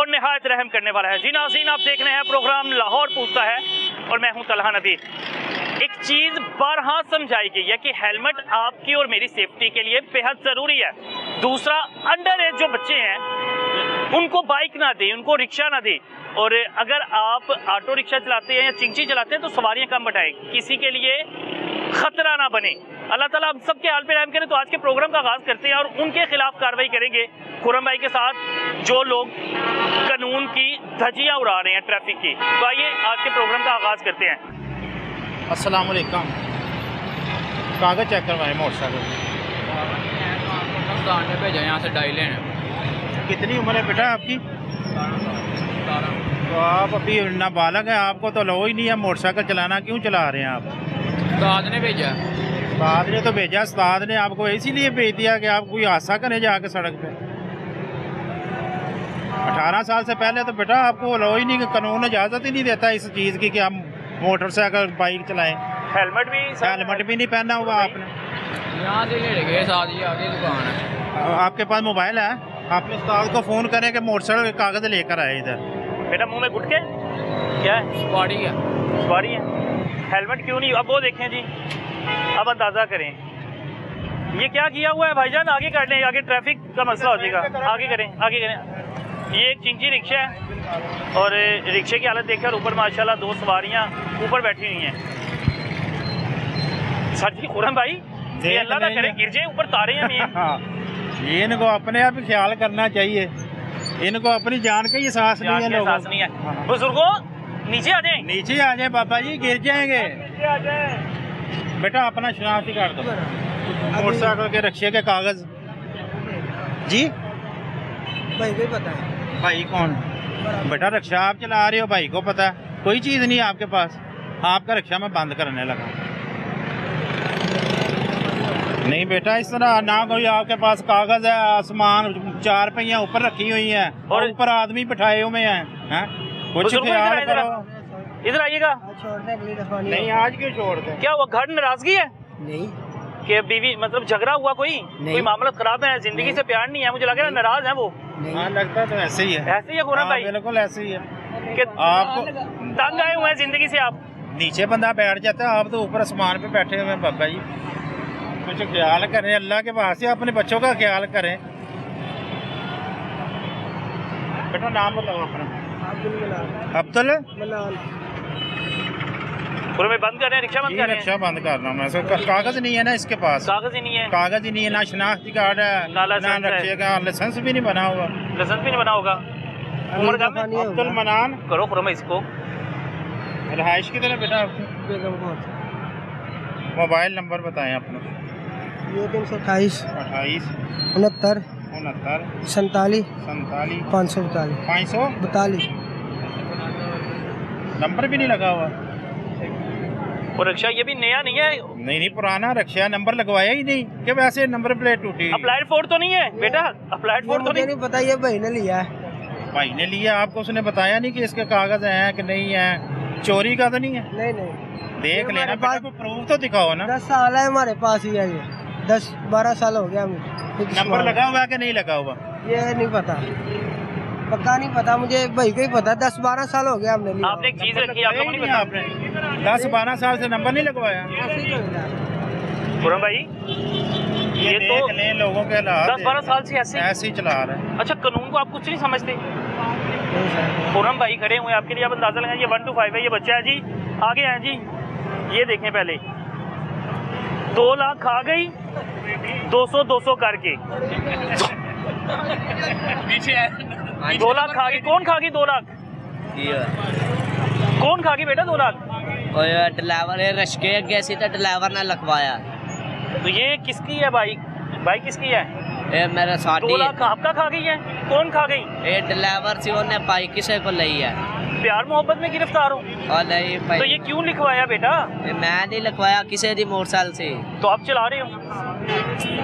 और निहायत रहम करने वाला है। जी नाज़रीन, आप देख रहे हैं प्रोग्राम लाहौर पूछता है और मैं हूं तलहा नबी। एक चीज़ बारहा समझाई गई है कि हेलमेट आपकी और मेरी सेफ्टी के लिए बेहद ज़रूरी है। दूसरा, अंडर एज जो बच्चे हैं उनको बाइक ना दें, उनको रिक्शा ना दें। और अगर आप ऑटो रिक्शा चलाते हैं या चिंची चलाते हैं तो सवारियां कम बैठाएं, किसी के लिए खतरा ना बने। अल्लाह ताला हम सब के हाल पे रहम करें। तो आज के प्रोग्राम का आगाज़ करते हैं और उनके खिलाफ कार्रवाई करेंगे खुर्रम भाई के साथ जो लोग कानून की धज्जियां उड़ा रहे हैं ट्रैफिक की। तो आइए आज के प्रोग्राम का आगाज़ करते हैं। अस्सलाम वालेकुम। कागज़ चेक करवाएं मोटरसाइकिल। ने भेजा यहाँ से डाई लेने। कितनी उम्र है बेटा आपकी? तो आप अभी नाबालग हैं, आपको तो लो ही नहीं है मोटरसाइकिल चलाना, क्यों चला रहे हैं आप? उस्ताद ने भेजा। उस्ताद ने तो भेजा, उस्ताद ने आपको इसीलिए भेज दिया कि आप कोई हादसा करें जाके सड़क पे। 18 साल से पहले तो बेटा आपको लो ही नहीं, कि कानून इजाज़त ही नहीं देता इस चीज़ की कि हम मोटरसाइकिल बाइक चलाएं। हेलमेट भी नहीं पहना हुआ आपने। यहाँ से ले गए साथ ही आगे दुकान है। आपके पास मोबाइल है? आपने उस्ताद को फ़ोन करें कि मोटरसाइकिल के कागज़ लेकर आए इधर। बेटा मुंह में गुटके क्या है? सुपारी है। सुपारी है। हेलमेट क्यों नहीं? अब वो देखें जी, अब अंदाज़ा करें ये क्या किया हुआ है भाईजान। आगे कर लें, आगे ट्रैफिक का मसला हो जाएगा। आगे करें, आगे करें। ये एक चिंची रिक्शा है और रिक्शे की हालत देखकर ऊपर माशाल्लाह 2 सवारियां ऊपर बैठी हुई हैं। सर जी खुर्रम भाई, ये अल्लाह ना करे गिर जाए, ऊपर तारे हैं। हाँ, ये इनको अपने आप ही ख्याल करना चाहिए। इनको अपनी जान का ही एहसास नहीं है। लोगों नहीं है। बुजुर्गों नीचे आ जाए, नीचे आ जाए बाबा जी, गिर जाएंगे। बेटा अपना शनाख्ती कार्ड दो, मोटरसाइकिल के रिक्शे के कागज। जी भाई को पता है। भाई कौन? बेटा रिक्शा आप चला रहे हो, भाई को पता है? कोई चीज़ नहीं है आपके पास। आपका रिक्शा मैं बंद करने लगा। नहीं बेटा इस तरह ना, कोई आपके पास कागज है, आसमान 4 पहियां ऊपर रखी हुई हैं और ऊपर आदमी बिठाए हुए हैं। कुछ ख्याल करो। इधर आइएगा। नहीं आज क्यों छोड़ दे? क्या वो घर नाराजगी है? नहीं कि बीवी मतलब झगड़ा हुआ, कोई मामला खराब है, जिंदगी से प्यार नहीं है? मुझे लग रहा है नाराज है वो। हाँ लगता तो ऐसे ही है। ऐसे ही है खुर्रम भाई, बिल्कुल ऐसे ही है। कि आपको तंग आए हुए हैं जिंदगी से आप। नीचे बंदा बैठ जाता है, आप तो ऊपर आसमान पे बैठे हुए हैं। बाबा जी कुछ ख्याल करें, अल्लाह के वास्ते अपने बच्चों का ख्याल करें। बेटा नाम बताओ अपना। अब्दुल खुर्रम भाई बंद कर रहे हैं, रिक्शा बंद कर रहे हैं। रिक्शा बंद करना मैं कागज नहीं है ना इसके पास। कागज ही नहीं है। कागज ही नहीं है, ना शनाख्ती कार्ड है, ना रिक्शे का लाइसेंस भी नहीं बना हुआ। लाइसेंस भी नहीं बना होगा। उम्र कम है? अब्दुल मनान करो खुर्रम भाई इसको। रहाइश की तरह बेटा आपकी? मोबाइल नंबर बताएं अपना। 328 28 69 69 47 47 542 542 नंबर भी नहीं लगा हुआ। और रिक्शा ये भी नया नहीं है? नहीं पुराना रिक्शा, नंबर लगवाया ही नहीं कि वैसे नंबर प्लेट टूटी। अप्लाइड फोर्ड तो नहीं है बेटा? अप्लाइड फोर्ड तो नहीं पता, ये भाई ने लिया है। भाई ने लिया, आपको उसने बताया नहीं कि इसके कागज हैं कि नहीं है? चोरी का तो नहीं है? नहीं देख लेना बेटा, कोई प्रूफ तो दिखाओ ना। 10 साल है हमारे पास ही है, ये 10-12 साल हो गया हमें। नंबर लगा हुआ है कि नहीं लगा हुआ? ये नहीं पता, पक्का नहीं पता, मुझे भाई को ही पता। 10-12 साल हो गया हमने लिया। आपने एक चीज रखी, आपको नहीं पता? आपने 10-12 साल से नंबर नहीं लगवाया? खुर्रम भाई ये तो लोगों के 10-12 साल से ऐसे ही चला रहे हैं। अच्छा कानून को आप कुछ नहीं समझते? खुर्रम भाई खड़े हुए आपके लिए, आप अंदाजा लगाएं। ये 1 to 5 है, ये बच्चा है जी। आगे हैं जी, ये देखें पहले 2 लाख खा गई 200 करके। 2 लाख खा गई। कौन खा गई 2 लाख? कौन खा गई बेटा 2 लाख? ड्राइवर रश्के अगे सी तो ड्राइवर ने लिखवाया। तो ये किसकी है बाइक? बाइक किसकी है? ये मेरा 2 लाख आपका खा गई है? कौन खा गई? ये ड्राइवर से उन्हें पाई किसे को ली है। प्यार मोहब्बत में गिरफ्तार हो? नहीं तो ये क्यों लिखवाया बेटा? मैं नहीं लिखवाया, किसी दी मोटरसाइकिल से। तो आप चला रहे हो?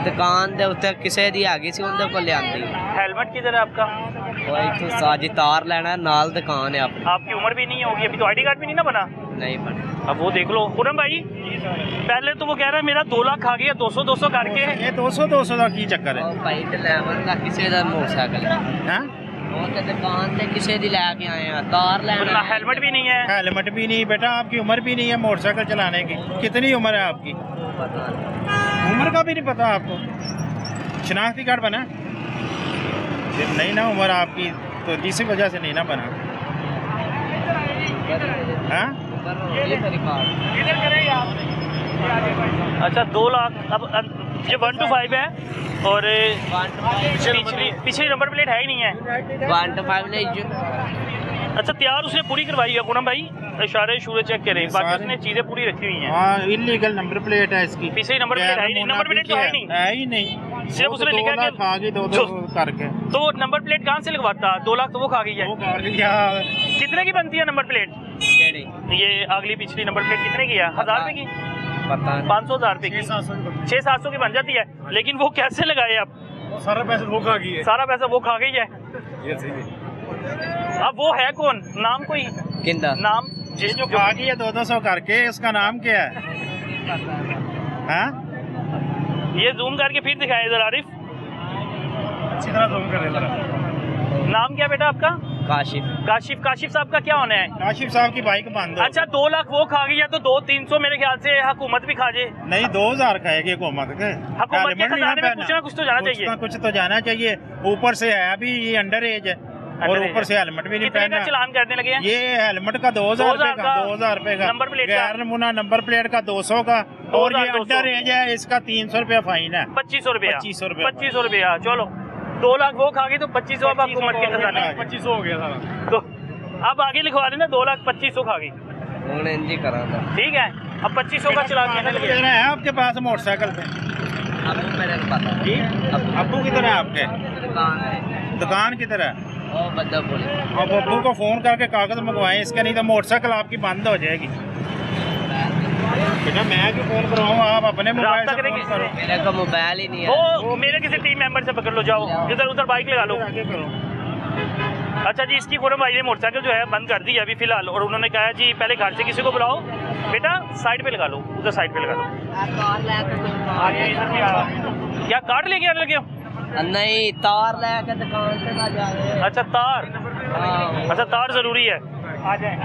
दुकान दे उत्ते किसी दी आ गई सी, उनके को ले आंदी। हेलमेट किधर है आपका? कोई तो साजी तार लेना, नाल दुकान है अपनी। आपकी उम्र भी नहीं होगी अभी, तो आईडी कार्ड भी नहीं ना बना? नहीं बना। अब वो देख लो खुर्रम भाई, पहले तो वो कह रहा है मेरा 2 लाख खा गया 200 करके। ये 200 का की चक्कर है? भाई ड्राइवर का किसी दा मोटरसाइकिल है। हैं? ਉਹ ਤੇ ਦੁਕਾਨ ਤੇ ਕਿਸੇ ਦੀ ਲੈ ਕੇ ਆਏ ਆ ਤਾਰ ਲੈਣ ना हेलमेट भी नहीं है। हेलमेट भी नहीं बेटा, आपकी उम्र भी नहीं है मोटरसाइकिल चलाने की। कितनी उम्र है आपकी? पता नहीं। उम्र का भी नहीं पता आपको? शनाख्ती कार्ड बना? फिर नहीं ना उम्र आपकी, तो इसी वजह से नहीं ना बना। हाँ? ये मेरी कार अच्छा 2 लाख। अब ये 1 to 5 है और पिछली नंबर प्लेट है ही नहीं है। 1 to 5 नहीं जो अच्छा तैयार उसने पूरी करवाई है पूनम भाई, इशारे शूरे चेक करें, बाकी उसने चीजें पूरी रखी हुई हैं। हाँ इलीगल नंबर प्लेट है इसकी। पिछली नंबर प्लेट है ही नहीं, नंबर प्लेट तो है ही नहीं, है ही नहीं। सिर्फ उसने लिखा कि खा गई दो करके, तो वो नंबर प्लेट कहाँ से लगवाता? 2 लाख तो वो खा गई है। वो खा गया। कितने की बनती है नंबर प्लेट? ये अगली पिछली नंबर प्लेट कितने की है? 1000 रुपए की? पता 500 1000 रुपए की? 600-700 की बन जाती है। लेकिन वो कैसे लगाए आप? सारा पैसा वो खा गई है। सारा पैसा वो खा गई है। ये सही है। अब वो है कौन? नाम कोई किंदा नाम जिस जो खा गई है 200 करके, उसका नाम क्या है? हाँ? ये जूम करके फिर दिखाए इधर आरिफ, अच्छी तरह जूम कर इधर। नाम क्या बेटा आपका? काशिफ काशिफ साहब का क्या होना है? काशिफ साहब की बाइक बंद हो। अच्छा 2 लाख वो खा गई है तो 200-300 मेरे ख्याल से हुकूमत भी खा जाए। नहीं 2000 खाएगी हुकूमत के। हुकूमत के खजाने में कुछ ना कुछ तो जाना चाहिए। कुछ तो जाना चाहिए। ऊपर से है अभी ये अंडर एज है और ऊपर से हेलमेट भी नहीं कितने का पहना। चलान करने लगे हैं? ये हेलमेट का 2000 रुपए का, 2000 रुपए का, नंबर प्लेट का? गैर नमूना नंबर प्लेट का 200 का, और ये 2200 अंडर एज है, इसका 300 रुपया फाइन है। 2500 रुपया। 2500 रुपया। 2500 रुपया। चलो 2 लाख वो खा गई तो 2500 अब हुकूमत के खजाने में। 2500 हो गया सारा। तो अब आगे लिखवा देना 2 लाख 2500 खा गई। उन्होंने इंजी करा था ठीक है, अब 2500 का चलान कहने लगे। किधर है आपके पास मोटरसाइकिल पे? अब मेरे को पता जी अब्बू किधर है आपके? दुकान है दुकान किधर है? ओ बद्दा बोले अब अब्बू को फोन करके कागज मंगवाएं इसके, नहीं तो मोटरसाइकिल आपकी बंद हो जाएगी। बेटा मैं क्यों फोन करवाऊँ, आप अपने मोबाइल रास्ता से करेंगे। फोन करो। मेरे को मोबाइल ही नहीं है वो मेरे किसी टीम मेंबर से पकड़ लो, जाओ इधर उधर बाइक लगा लो। आगे करो। अच्छा जी, इसकी खुरम भाई ने मोटरसाइकिल जो है बंद कर दी है अभी फिलहाल, और उन्होंने कहा है जी पहले घर से किसी को बुलाओ, बेटा साइड पे लगा लो, उधर साइड पे लगा लो। क्या कार्ड लेके आने लगे हो? नहीं तार लेके दुकान से ना जा रहे अच्छा तार, हाँ। अच्छा तार जरूरी है। आ जाए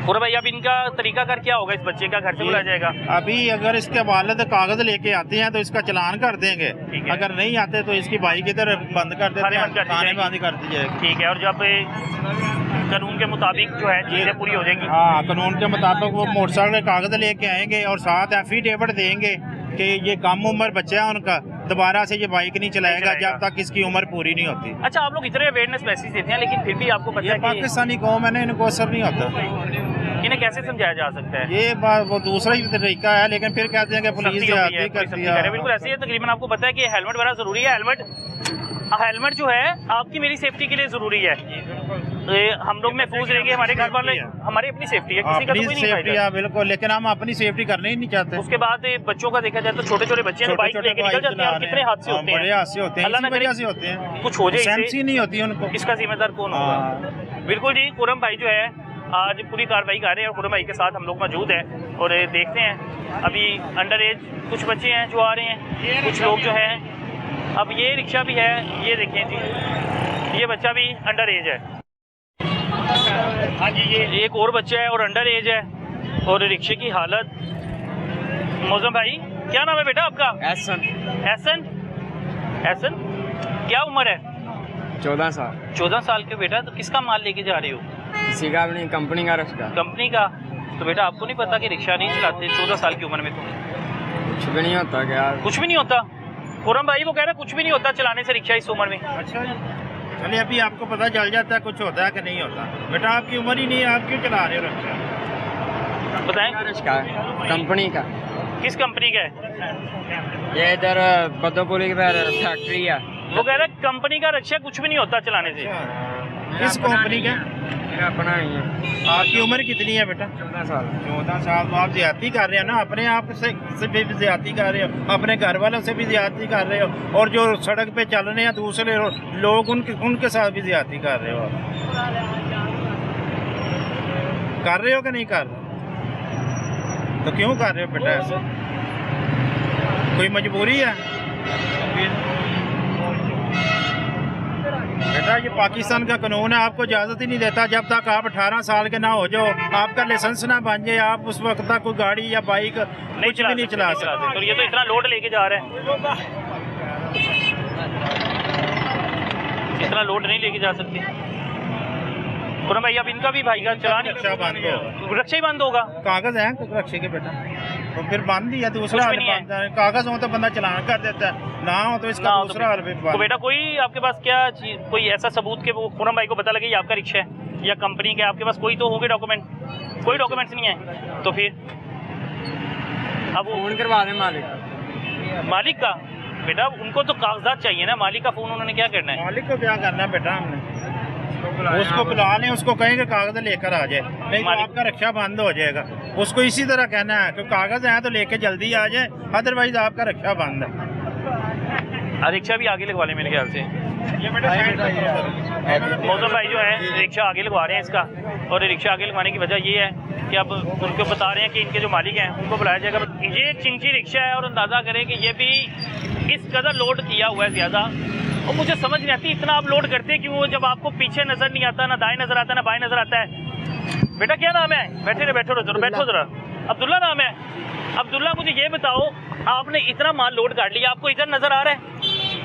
पूरा भाई, अब इनका तरीका कर क्या होगा? इस बच्चे का घर से बुलाया जाएगा? अभी अगर इसके वालिद कागज लेके आते हैं तो इसका चलान कर देंगे, ठीक है। अगर नहीं आते तो इसकी बाइक इधर बंद कर देते थाने हैं, बंद कर दी थाने जाएगी। बंद कर दी जाएगी। ठीक है, और जब कानून के मुताबिक जो है चीज़ें पूरी हो जाएंगी। हाँ कानून के मुताबिक वो मोटरसाइकिल के कागज लेके आएंगे और साथ एफिडेविट देंगे कि ये कम उम्र बच्चा है उनका, दोबारा से ये बाइक नहीं चलाएगा जब तक इसकी उम्र पूरी नहीं होती। अच्छा आप लोग इतने अवेयरनेस मैसेज देते हैं लेकिन फिर भी आपको पता ये है कि पाकिस्तानी कौम है ना, इनको असर नहीं होता। इन्हें कैसे समझाया जा सकता है? ये वो दूसरा ही तरीका है, लेकिन फिर कहते हैं कि पुलिस सख्ती होती है, ज्यादती पुलिस करती सख्ती करे। है। बिल्कुल ऐसे ही है। तकरीबन आपको पता है कि हेलमेट बड़ा जरूरी है। हेलमेट जो है आपकी मेरी सेफ्टी के लिए जरूरी है। तो हम लोग महफूज रहेंगे, हमारे घर वाले, हमारी अपनी सेफ्टी है, किसी का तो अपनी कोई नहीं सेफ्टी खाएगा। है बिल्कुल, लेकिन हम अपनी सेफ्टी करना ही नहीं चाहते। उसके बाद बच्चों का देखा जाए तो छोटे छोटे बच्चे हैं, बाइक लेके निकल जाते हैं, और कितने हादसे होते हैं। बड़े हादसे होते हैं, अल्लाह ना इसी करे वजह से होते हैं। कुछ हो जाए सेंस इससे, ही नहीं होती उनको। इसका जिम्मेदार कौन होगा? बिल्कुल जी, खुरम भाई जो है आज पूरी कार्रवाई कर रहे हैं और खुरम भाई के साथ हम लोग मौजूद हैं और देखते हैं। अभी अंडर एज कुछ बच्चे हैं जो आ रहे हैं, कुछ लोग जो हैं। अब ये रिक्शा भी है, ये देखें जी, ये बच्चा भी अंडर एज है। हाँ जी, ये एक और बच्चा है और अंडर एज है। और रिक्शे की हालत, मौजम भाई क्या नाम है बेटा आपका? एहसन। एहसन, क्या उम्र है? 14 साल 14 साल के बेटा, तो किसका माल लेके जा रहे हो? किसी का भी नहीं, कंपनी का रिक्शा। कंपनी का? तो बेटा आपको नहीं पता कि रिक्शा नहीं चलाते 14 साल की उम्र में? तो कुछ भी नहीं होता क्या? कुछ भी नहीं होता? खुरम भाई वो कह रहे हैं कुछ भी नहीं होता चलाने से रिक्शा इस उम्र में। अच्छा जी, चलिए अभी आपको पता चल जाता है कुछ होता है कि नहीं होता। बेटा आपकी उम्र ही नहीं है, आप क्यों चला रहे हो रिक्शा? बताएं रिक्शा कंपनी का। किस कंपनी का है? ये इधर बद्दोपुरी की फैक्ट्री है। वो कह रहे हैं कंपनी का रिक्शा कुछ भी नहीं होता चलाने से। किस कंपनी का? मेरा अपना ही है। आपकी उम्र कितनी है बेटा? 14 साल 14 साल। तो आप ज्यादती कर रहे हो ना, अपने आप से भी ज्यादती कर रहे हो, अपने घर वालों से भी ज्यादती कर रहे हो, और जो सड़क पे चल रहे हैं दूसरे लोग उनके साथ भी ज्यादती कर रहे हो। कर रहे हो कि नहीं कर रहे? तो क्यों कर रहे हो बेटा ऐसे? कोई मजबूरी है? बेटा ये पाकिस्तान का कानून है, आपको इजाज़त ही नहीं देता जब तक आप 18 साल के ना हो जाओ, आपका लाइसेंस ना बन जाए, आप उस वक्त तक कोई गाड़ी या बाइक कुछ भी नहीं चला सकते। तो ये तो इतना लोड लेके जा रहे हैं, इतना लोड नहीं लेके जा सकते। खुरम भाई अब इनका भी भाई का चलान रक्षा बंद होगा, रक्षा ही बंद होगा। कागज है रक्षे के बेटा, तो फिर बंद ही है, दूसरा कुछ हाल भी नहीं है। बंद है। कागज हो तो बंदा चलान कर देता है, ना हो तो इसका दूसरा हाल भी तो बंद। बेटा कोई आपके पास क्या चीज, कोई ऐसा सबूत के वो खुरम भाई को पता लगे ये आपका रिक्शा है या कंपनी के, आपके पास कोई तो होंगे डॉक्यूमेंट? कोई डॉक्यूमेंट्स नहीं है तो फिर अब वो फोन करवा दें मालिक। मालिक का बेटा, उनको तो कागजात चाहिए ना, मालिक का फोन उन्होंने क्या करना है? मालिक को क्या करना है बेटा, हमने उसको बुला लें, उसको कहेंगे कागज लेकर आ जाए, नहीं तो आपका रक्षा बंद हो जाएगा। उसको इसी तरह कहना है कि कागज है तो लेके जल्दी आ जाए, अदरवाइज आपका रक्षा बंद है। रिक्शा भी आगे लगवा लें मेरे ख्याल से। ये बेटा मौसम भाई जो है रिक्शा आगे लगवा रहे हैं इसका, और रिक्शा आगे लगवाने की वजह ये है कि अब उनको बता रहे हैं कि इनके जो मालिक हैं उनको बुलाया जाएगा। ये एक चिंची रिक्शा है और अंदाज़ा करें कि ये भी इस कदर लोड किया हुआ है ज़्यादा, और मुझे समझ नहीं आती इतना आप लोड करते कि वो जब आपको पीछे नज़र नहीं आता, ना दाएं नज़र आता, ना बाएं नज़र आता है। बेटा क्या नाम है? बैठो जरा। अब्दुल्ला नाम है। अब्दुल्ला मुझे ये बताओ, आपने इतना माल लोड कर लिया, आपको इधर नज़र आ रहा है?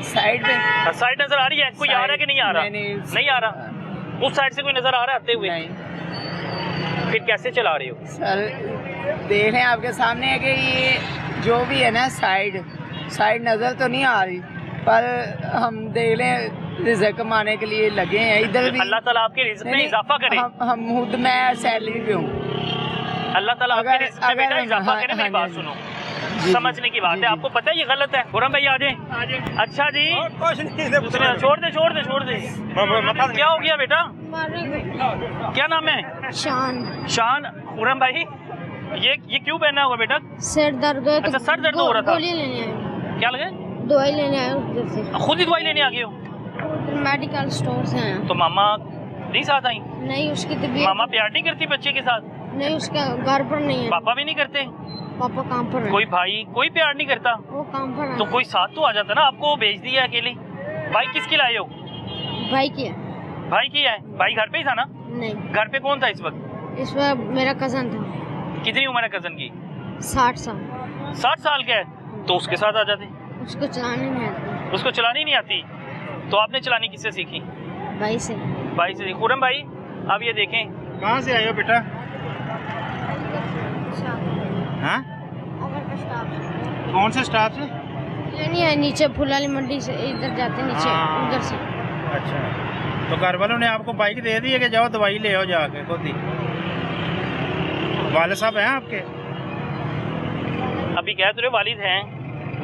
साइड पे साइड नज़र आ रही है? कोई आ रहा है कि नहीं आ रहा? नहीं आ रहा। उस साइड से कोई नज़र आ रहा है आते हुए? फिर कैसे चला रहे हो सर? देख रहे हैं आपके सामने है कि ये जो भी है ना साइड नज़र तो नहीं आ रही, पर हम देख लें रिज़्क कमाने के लिए लगे हैं इधर भी। अल्लाह ताला आपके रिज़्क में इजाफा करे। हम खुद मैं सैलरी पे हूँ। अल्लाह ताला आपके रिज़्क में बेटा इजाफा करे। मेरी बात सुनो, समझने की बात है, आपको पता है ये गलत है। खुरम भाई आ जाए। अच्छा जी छोड़ दे। क्या हो गया बेटा? क्या नाम है? शान। खुरम भाई ये क्यों पहना हुआ बेटा? सर दर्द है। अच्छा सर दर्द हो रहा था, गोली लेने आए, क्या लगे? दवाई लेने आए उधर से। खुद ही दवाई लेने आ गए हो? मेडिकल स्टोर से आए। तो मामा नहीं साथ आई? नहीं, उसकी तबीयत। मामा प्यार नहीं करती बच्चे के साथ? नहीं, उसका घर पर नहीं है। पापा भी नहीं करते? पापा काम पर है। कोई भाई कोई प्यार नहीं करता? वो काम पर है। तो कोई साथ तो आ जाता ना, आपको भेज दिया अकेली। बाइक किसकी लाए हो? भाई की है। भाई की है? भाई घर पे ही था ना? नहीं, घर पे कौन था इस वक्त? इस बार मेरा कजन था। कितनी उम्र है कजन की? 60 साल। 60 साल का है तो उसके साथ आ जाते। उसको चलाने नहीं आती। उसको चलानी नहीं आती? तो आपने चलानी किससे सीखी? भाई से। भाई से। खुरम भाई अब ये देखें, कहाँ से आए हो बेटा? हाँ, कौन से स्टाफ से? ये नहीं है, नीचे फुलाली मंडी से इधर जाते नीचे, उधर से। अच्छा, तो घर वालों ने आपको बाइक दे दी है कि जाओ दवाई ले आओ जाके खुद ही? वाले साहब हैं आपके? अभी कह तो रहे वालिद हैं।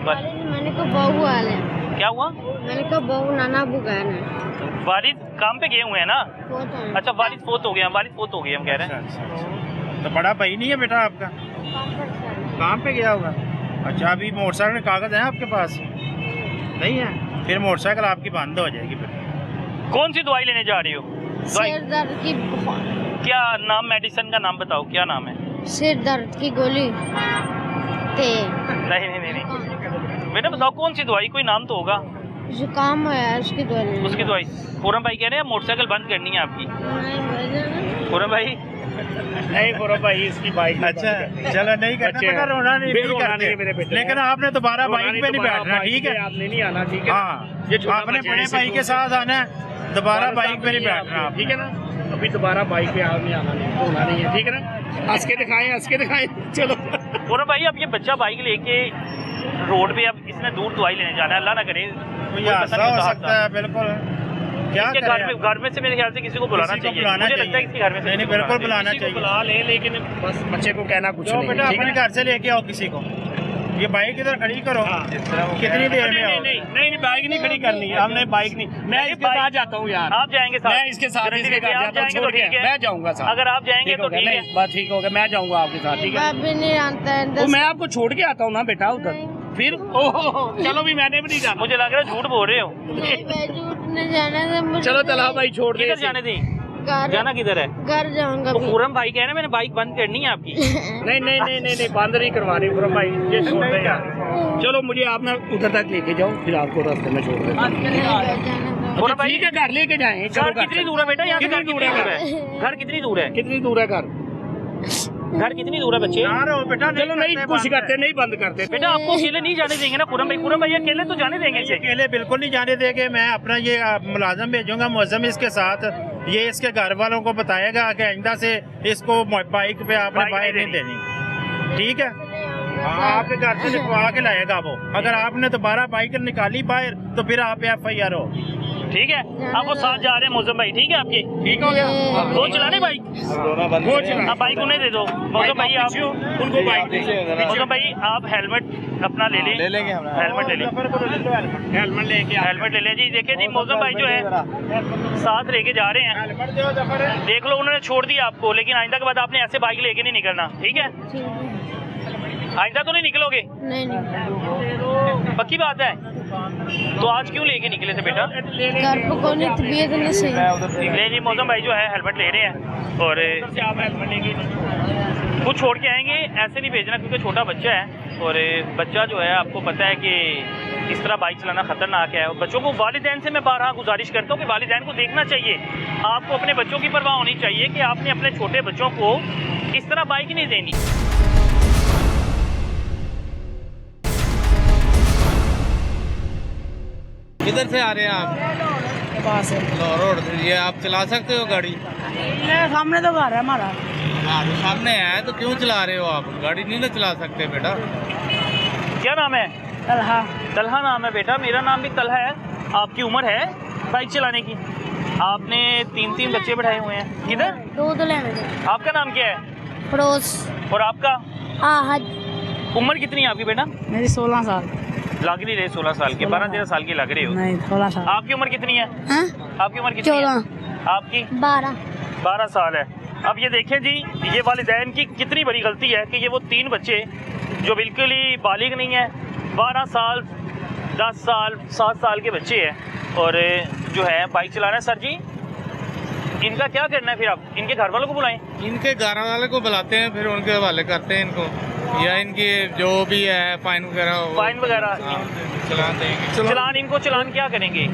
मैंने कहा बहू आए हैं। क्या हुआ? मैंने कहा बहू नाना अबू गए हैं। वालिद काम पे गए हुए हैं ना? फोटो है। अच्छा वालिद फोत हो गए, वालिद फोत हो गए हम कह रहे हैं। अच्छा। तो बड़ा भाई नहीं है बेटा आपका? काम पे गया होगा। अच्छा, अभी मोटरसाइकिल के कागज हैं आपके पास? नहीं है, फिर मोटरसाइकिल आपकी बंद हो जाएगी। फिर कौन सी दवाई लेने जा रही हो? सिर दर्द की। क्या नाम, मेडिसिन का नाम बताओ, क्या नाम है? सिर दर्द की गोली। नहीं बेटा बताओ कौन सी दवाई, कोई नाम तो होगा। जुकाम है उसकी दवाई। उसकी दवाई। खुरम भाई कह रहे हैं मोटरसाइकिल बंद करनी है आपकी। खुरम भाई नहीं पूरा भाई इसकी बाइक। अच्छा चलो नहीं करना बेटा, रोना नहीं करते, लेकिन आपने दोबारा बाइक पे नहीं बैठना, ठीक है? आपने नहीं आना, ठीक है? हाँ, आपने बड़े भाई के साथ आना है, दोबारा बाइक पे नहीं बैठना, ठीक है ना? अभी दोबारा बाइक पे नहीं आना, होना नहीं है, ठीक है ना? हंस के दिखाएं चलो। खुरम भाई अब ये बच्चा बाइक लेके रोड पे, अब इसने दूर दवाई लेने जाना है, अल्लाह ना करे कोई हादसा हो सकता है। बिल्कुल, क्या घर में से मेरे ख्याल से किसी को बुलाना चाहिए। मुझे लगता है किसी घर में से नहीं बिल्कुल बुलाना चाहिए। बुला ले, लेकिन बस बच्चे को कहना कुछ नहीं। बेटा अपने घर से लेके आओ किसी को, ये बाइक इधर खड़ी करो। कितनी देर में आओ? नहीं बाइक नहीं खड़ी करनी है, हमने बाइक नहीं। मैं इसके साथ जाता हूँ यार। आप जाएंगे साथ? मैं इसके साथ इसके घर जाता हूँ, छोड़ के मैं जाऊँगा साथ। अगर आप जाएंगे तो ठीक है, बस ठीक हो गया, मैं जाऊँगा आपके साथ, ठीक है? भी नहीं आता है। तो मैं आपको छोड़ के आता हूँ ना बेटा उधर, फिर ओहो चलो भी मैंने भी नहीं जाना। मुझे लग रहा है झूठ बोल रहे हो। चलो चला भाई छोड़ दे। किधर जाने दी? जाना किधर है? घर जाऊंगा। तो खुरम भाई कह रहे हैं मैंने बाइक बंद करनी है आपकी। नहीं बंद नहीं करवानी खुरम भाई, ये छोड़ दे यार। चलो मुझे आप ना उधर तक लेके जाओ, फिर आपको रास्ते में छोड़ देता हूँ। पूरा भाई ठीक है, घर लेके जाएं। घर कितनी दूर है बेटा यहाँ से? घर कितनी दूर है? घर कितनी दूर है? कितनी दूर है घर? घर कितनी दूर है बच्चे? बेटा चलो नहीं कुछ करते, नहीं बंद करते। बेटा आपको अकेले नहीं जाने देंगे ना खुरम भाई अकेले तो जाने देंगे इसे? अकेले बिल्कुल नहीं जाने देंगे। मैं अपना ये मुलाजम भेजूंगा मुअज्जम इसके साथ, ये इसके घर वालों को बताएगा कि आइंदा से इसको बाइक पे आपने बाहर नहीं देनी, ठीक है? हाँ, आपके घर से लिखवा के लाएगा वो। अगर आपने दोबारा बाइक निकाली बाहर तो फिर आप FIR हो, ठीक है? आप वो साथ जा रहे हैं मौसम भाई, ठीक है? आपके ठीक हो गया? वो चलाने बाइक, वो चला। आप बाइक उन्हें दे दो। मौसम भाई आप उनको बाइक दे। मौसम भाई आप हेलमेट अपना ले लें। लेंगे हम हेलमेट ले लें। हेलमेट लेके हेलमेट ले लें जी। देखिए जी मौसम भाई जो है साथ लेके जा रहे हैं। देख लो उन्होंने छोड़ दिया आपको, लेकिन आइंदा के बाद आपने ऐसे बाइक लेके नहीं निकलना, ठीक है? आइंदा तो नहीं निकलोगे? नहीं पक्की बात है? तो आज क्यों लेके निकले थे बेटा? घर पर कोई नहीं, तबीयत नहीं सही। ले जी मौसम भाई जो है हेलमेट ले रहे हैं और आप हेलमेट लेके कुछ छोड़ के आएंगे, ऐसे नहीं भेजना क्योंकि छोटा बच्चा है और बच्चा जो है आपको पता है कि इस तरह बाइक चलाना खतरनाक है। बच्चों को वालिदैन से मैं बारहा गुजारिश करता हूँ कि वालिदैन को देखना चाहिए, आपको अपने बच्चों की परवाह होनी चाहिए कि आपने अपने छोटे बच्चों को इस तरह बाइक नहीं देनी। किधर से आ रहे हैं आप? लाहौर रोड से। ये आप चला सकते हो गाड़ी? मेरे सामने तो घर है हमारा। हाँ, तो सामने है तो क्यों चला रहे हो आप? गाड़ी नहीं ना चला सकते बेटा। क्या नाम है? तलहा। तलहा नाम है बेटा, मेरा नाम भी तलहा है। आपकी उम्र है बाइक चलाने की? आपने 3 बच्चे बैठाए हुए हैं, किधर? दूध लेने गए। आपका नाम क्या है? फरोज। और आपका? आहद। उम्र कितनी है आपकी बेटा? मेरी 16 साल। लग नहीं रहे 16 साल के, 12-13 साल की लग रहे हो। नहीं 16 साल। आपकी उम्र कितनी है? हाँ? आपकी उम्र कितनी है? 14। आपकी? 12 साल है। अब ये देखें जी, ये वालिदैन की कितनी बड़ी गलती है कि ये वो 3 बच्चे जो बिल्कुल ही बालिग नहीं है, 12 साल 10 साल 7 साल के बच्चे हैं और जो है बाइक चला रहे हैं। सर जी इनका क्या करना है फिर? आप इनके घर वालों को बुलाएं। इनके घर वाले को बुलाते हैं, फिर उनके हवाले करते हैं इनको, या इनकी जो भी है फाइन वगैरह चलान देंगे। चलान इनको चलान क्या करेंगे?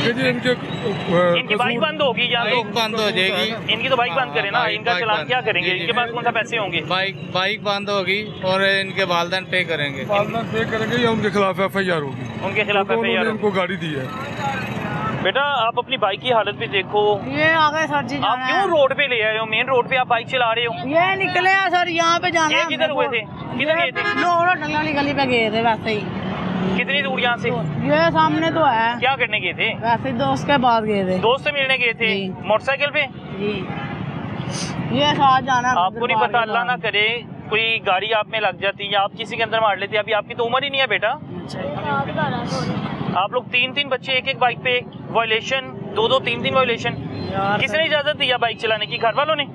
इनकी बाइक बंद होगी या तो बंद हो जाएगी। इनकी तो बाइक बंद करें ना, इनका चलान क्या करेंगे? इनके पास कौन सा पैसे होंगे? बाइक बंद होगी और इनके वालिदैन पे करेंगे। या उनके खिलाफ FIR होगी। उनके खिलाफ FIR उनको गाड़ी दी है। बेटा आप अपनी बाइक की हालत भी देखो। ये आगे सर जी आप क्यों रोड पे ले आए हो? मेन रोड पे आप बाइक चला रहे हो। ये निकले हैं सर, यहाँ पे जाना। ये किधर हुए थे? किधर गए थे? लोहड़ा टंगाली गली पे गए थे वैसे ही। कितनी दूर यहाँ से? ये सामने तो है। क्या करने गए थे? वैसे ही दोस्त के पास गए थे। दोस्त से मिलने गए थे? जी। मोटरसाइकिल पे? जी। ये साथ जाना। आपको नहीं पता, अल्लाह ना करे कोई गाड़ी आप में लग जाती या आप किसी के अंदर मार लेते। अभी आपकी तो उम्र ही नहीं है बेटा। आप लोग 3 बच्चे एक बाइक पे, वायलेशन 2 3 वायलेशन। किसने इजाजत दी बाइक चलाने की? घर वालों ने?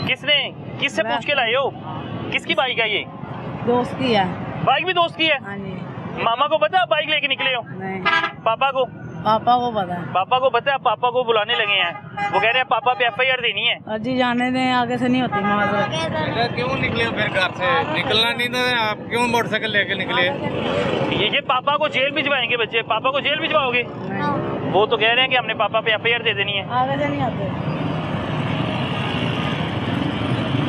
किसने? किससे पूछ के लाए हो? किसकी बाइक है ये? दोस्त की है। बाइक भी दोस्त की है? हाँ जी। मामा को पता है बाइक लेके निकले हो? नहीं। पापा को? पापा को पता है। पापा को पता है? पापा को बुलाने लगे हैं, वो कह रहे हैं पापा पे FIR देनी है। अजी जाने दें, आगे से नहीं होती माजरत। बेटा क्यों निकले फिर घर से? निकलना नहीं था आप, क्यों मोटरसाइकिल लेके निकले? ये पापा को जेल भिजवाएंगे बच्चे? पापा को जेल भिजवाओगे? वो तो कह रहे हैं कि हमने पापा पे FIR दे देनी है। आगे से नहीं आते।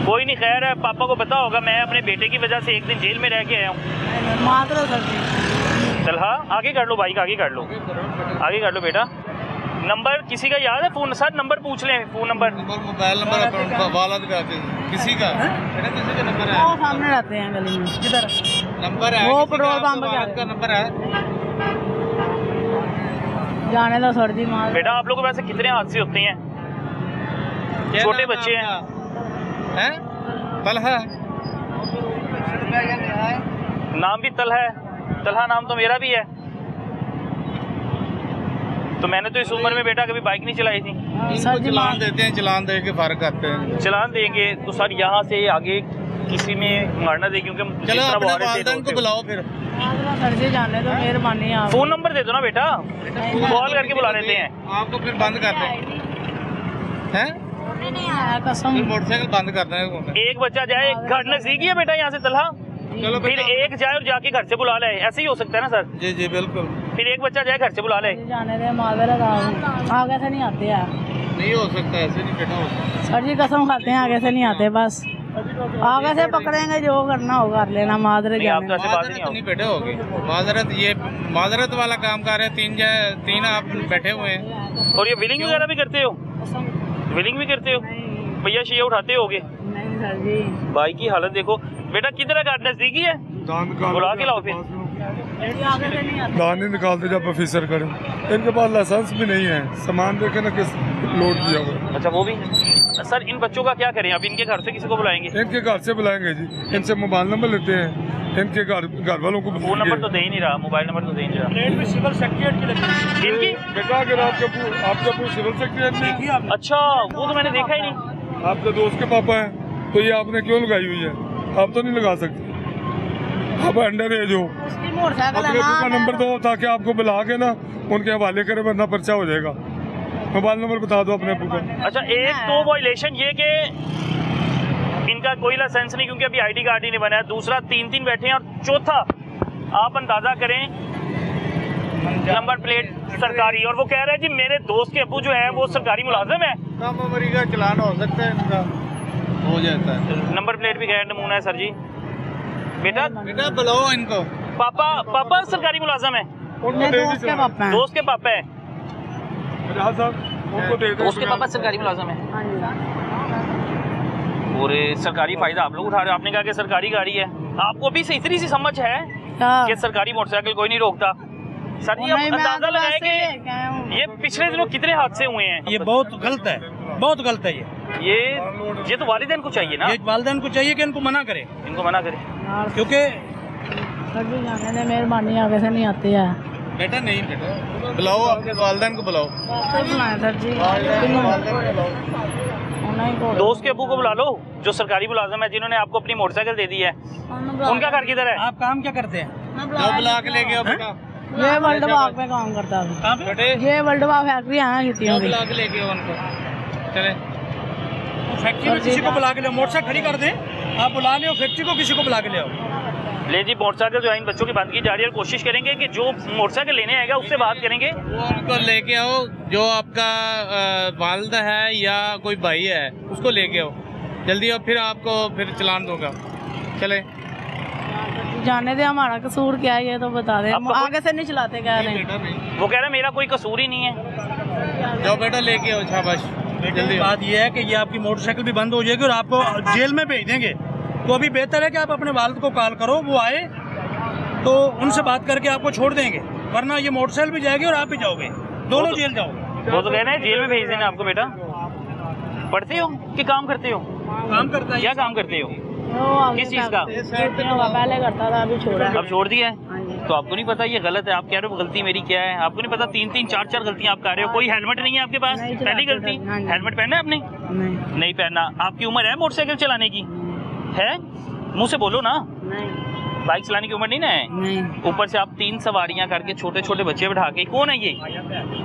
कोई नहीं, खैर है, पापा को पता होगा। मैं अपने बेटे की वजह से एक दिन जेल में रह के आया हूँ। मात्र सर जी। चल हाँ आगे कर लो, बाइक आगे कर लो, आगे कर लो बेटा। नंबर किसी का याद है? फोन सर नंबर पूछ लें, फोन नंबर मोबाइल नंबर वालद का किसी का? बेटा किसी का नंबर है? वो सामने रहते हैं गली में। किधर? नंबर है वो पेट्रोल पंप का नंबर है। जाने दो सर जी। मार बेटा आप लोगों को वैसे कितने हादसे होते हैं? छोटे बच्चे हैं। तलहा नाम भी तलहा है? तलहा नाम तो मेरा भी है। तो मैंने तो इस उम्र में बेटा कभी बाइक नहीं चलाई थी। सर जी चलान देते हैं, चलान दे के फारग करते हैं। चलान देंगे तो सर यहाँ से आगे किसी में मारना दे, क्योंकि चलो अपने वालिदैन को बुलाओ फिर। सर जी जाने दो, मेहरबानी है। फोन नंबर दे दो ना बेटा, कॉल करके बुला लेते हैं। आपको फिर बंद कर दें हैं? कसम। मोटरसाइकिल बंद कर दें। एक बच्चा जाए, घर नजदीक ही है बेटा यहाँ से तलहा, चलो फिर एक जाए और जाके घर से बुला ले, ऐसे ही हो सकता है ना सर? जी बिल्कुल। फिर एक बच्चा जाए घर से बुला ले। जाने दे माजरत, आगे से नहीं आते यार। नहीं हो सकता, ऐसे नहीं बेटा हो सकता। सर जी कसम खाते हैं आगे से नहीं आते, बस आगे से पकड़ेंगे, जो करना हो कर लेना। माजरत नहीं बेटे होगी माजरत, ये माजरत वाला काम कर रहे हैं। तीन आप बैठे हुए हैं। और ये विलिंग वगैरह भी करते हो? विलिंग भी करते हो भैया? शिया उठाते होगे? नहीं सर जी। भाई की हालत देखो बेटा, किधर का नजदीकी है, बुला के लाओ फिर। दान नहीं निकालते जब ऑफिसर करें। इनके पास लाइसेंस भी नहीं है, सामान देखे ना किस लोड किया हुआ। अच्छा वो भी। सर इन बच्चों का क्या करें? अब इनके घर से किसी को बुलाएंगे? इनके घर से बुलाएंगे जी, इनसे मोबाइल नंबर लेते हैं, इनके घर वालों को। फोन नंबर तो दे ही नहीं रहा, मोबाइल नंबर तो दे ही नहीं रहा। सिविल सेक्रेटरी इनकी बेटा अगर आपके सिविल सेक्रेटरी। अच्छा वो तो मैंने देखा ही नहीं। आपके दोस्त के पापा हैं तो ये आपने क्यों लगाई हुई है? आप तो नहीं लगा सकते, आप अंडर एज हो। अपने का नंबर दो ताकि आपको बुला के ना उनके हवाले करे, वरना पर्चा हो जाएगा। मोबाइल नंबर बता दो अपने अब्बू का। अच्छा एक तो वायलेशन ये कि इनका कोई लाइसेंस नहीं, क्योंकि अभी आईडी कार्ड ही नहीं बना है। दूसरा 3 बैठे हैं, और चौथा आप अंदाजा करें नंबर प्लेट सरकारी, और वो कह रहे हैं जी मेरे दोस्त के अब्बू जो है वो सरकारी मुलाजिम है। कम उम्र का चलान हो सकता है इनका, हो जाता है। नंबर प्लेट भी गैर नमूना है सर जी। बेटा बुलाओ इनको। पापा सरकारी मुलाजिम है? दोस्त के पापा हैं। दोस्त के पापा है? दोस्त के पापा सरकारी मुलाजिम है। और सरकारी फायदा आप लोग उठा रहे हो। आपने कहा कि सरकारी गाड़ी है, आपको भी इतनी सी समझ है कि सरकारी मोटरसाइकिल कोई नहीं रोकता। सर जी अब अंदाजा लगाए कि ये पिछले दिनों कितने हादसे हुए हैं। ये बहुत गलत है, बहुत गलत है ये तो वालिदैन को चाहिए ना, ये वालिदैन को चाहिए कि इनको मना करे, क्योंकि जाने दे मेहरबानी, आगे से नहीं आते हैं। बेटा नहीं बेटा बुलाओ, अपने वालिदैन को बुलाओ। सर जी दोस्त के अब्बू को बुला लो जो सरकारी मुलाजिम है, जिन्होंने आपको अपनी मोटरसाइकिल दे दी है। उनका घर किधर है? आप काम क्या करते हैं? बुला के लेके आओ बेटा। ये वर्ल्ड वाक पे काम करता है। ये वर्ल्ड वाक फैक्ट्री है ना, बुला के लेके आओ उनको। चले फैक्ट्री में किसी को बुला के ले, मोटरसाइकिल खड़ी कर दें, आप बुला ले, फैक्ट्री को किसी को बुला के ले आओ। ले जी मोटरसाइकिल जो है इन बच्चों की बंद की जा रही है, और कोशिश करेंगे कि जो मोटरसाइकिल लेने आएगा उससे बात करेंगे। वो उनको लेके आओ, जो आपका वालिद है या कोई भाई है उसको लेके आओ जल्दी, और फिर आपको फिर चलान दूंगा। चले जाने दे, हमारा कसूर क्या है ये तो बता दे। आगे से नहीं चलाते क्या? नहीं वो कह रहा है मेरा कोई कसूर ही नहीं है। जाओ बेटा लेके आओ, शाबाश। जल्दी बात ये है कि ये आपकी मोटरसाइकिल भी बंद हो जाएगी और आपको जेल में भेज देंगे। तो अभी बेहतर है कि आप अपने वालिद को कॉल करो, वो आए तो उनसे बात करके आपको छोड़ देंगे, वरना ये मोटरसाइकिल भी जाएगी और आप भी जाओगे, दोनों जेल जाओगे। वो तो कह रहे हैं जेल में भेज देना आपको। बेटा पढ़ते हो कि काम करते हो? काम करता है। क्या काम करते हो? किस चीज का? पहले करता था, अभी छोड़ा। अब छोड़ दिया है? तो आपको नहीं पता ये गलत है? आप कह रहे हो गलती मेरी क्या है? आपको नहीं पता 3 4 गलतियां आप कर रहे हो। कोई हेलमेट नहीं है आपके पास, पहली गलती। हेलमेट पहना है आपने? नहीं पहना। आपकी उम्र है मोटरसाइकिल चलाने की? है? मुंह से बोलो ना। बाइक चलाने की उम्र नहीं ना है। ऊपर से आप 3 सवारियां करके छोटे छोटे बच्चे बैठा के। कौन है ये?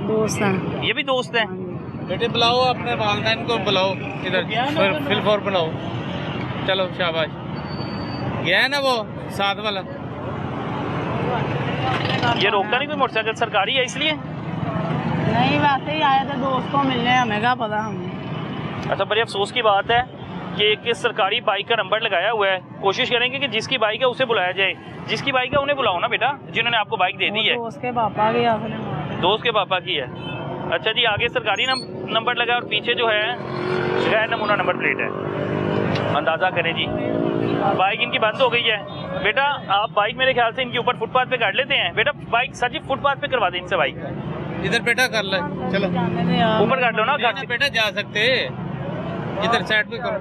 दोस्त है। ये भी दोस्त है? बेटे बुलाओ अपने वालिदैन को, बुलाओ इधर, फिल फॉर बुलाओ। चलो शाबाश। गया है ना वो साथ वाला? ये रोकता नहीं कोई मोटरसाइकिल? सरकारी है इसलिए? नहीं वैसे ही आए थे दोस्त को मिलने, हमें क्या पता हमें। अच्छा बड़ी अफसोस की बात है कि एक सरकारी बाइक का नंबर लगाया हुआ है। कोशिश करेंगे कि जिसकी बाइक है उसे बुलाया जाए। जिसकी बाइक है उन्हें बुलाओ ना बेटा, जिन्होंने आपको बाइक दे दी है। दोस्त के पापा की दोस्त के पापा की है? अच्छा जी, आगे सरकारी नंबर लगा और पीछे जो है गैर नमूना नंबर प्लेट है। अंदाजा करें जी, बाइक इनकी बंद हो गई है। बेटा आप बाइक मेरे ख्याल से इनके ऊपर फुटपाथ पे काट लेते हैं। बेटा बाइक सर जी फुटपाथ पे करवा दें इनसे बाइक। इधर बेटा कर ले, चलो ऊपर काट लो ना। बेटा जा सकते, इधर साइड पे करो।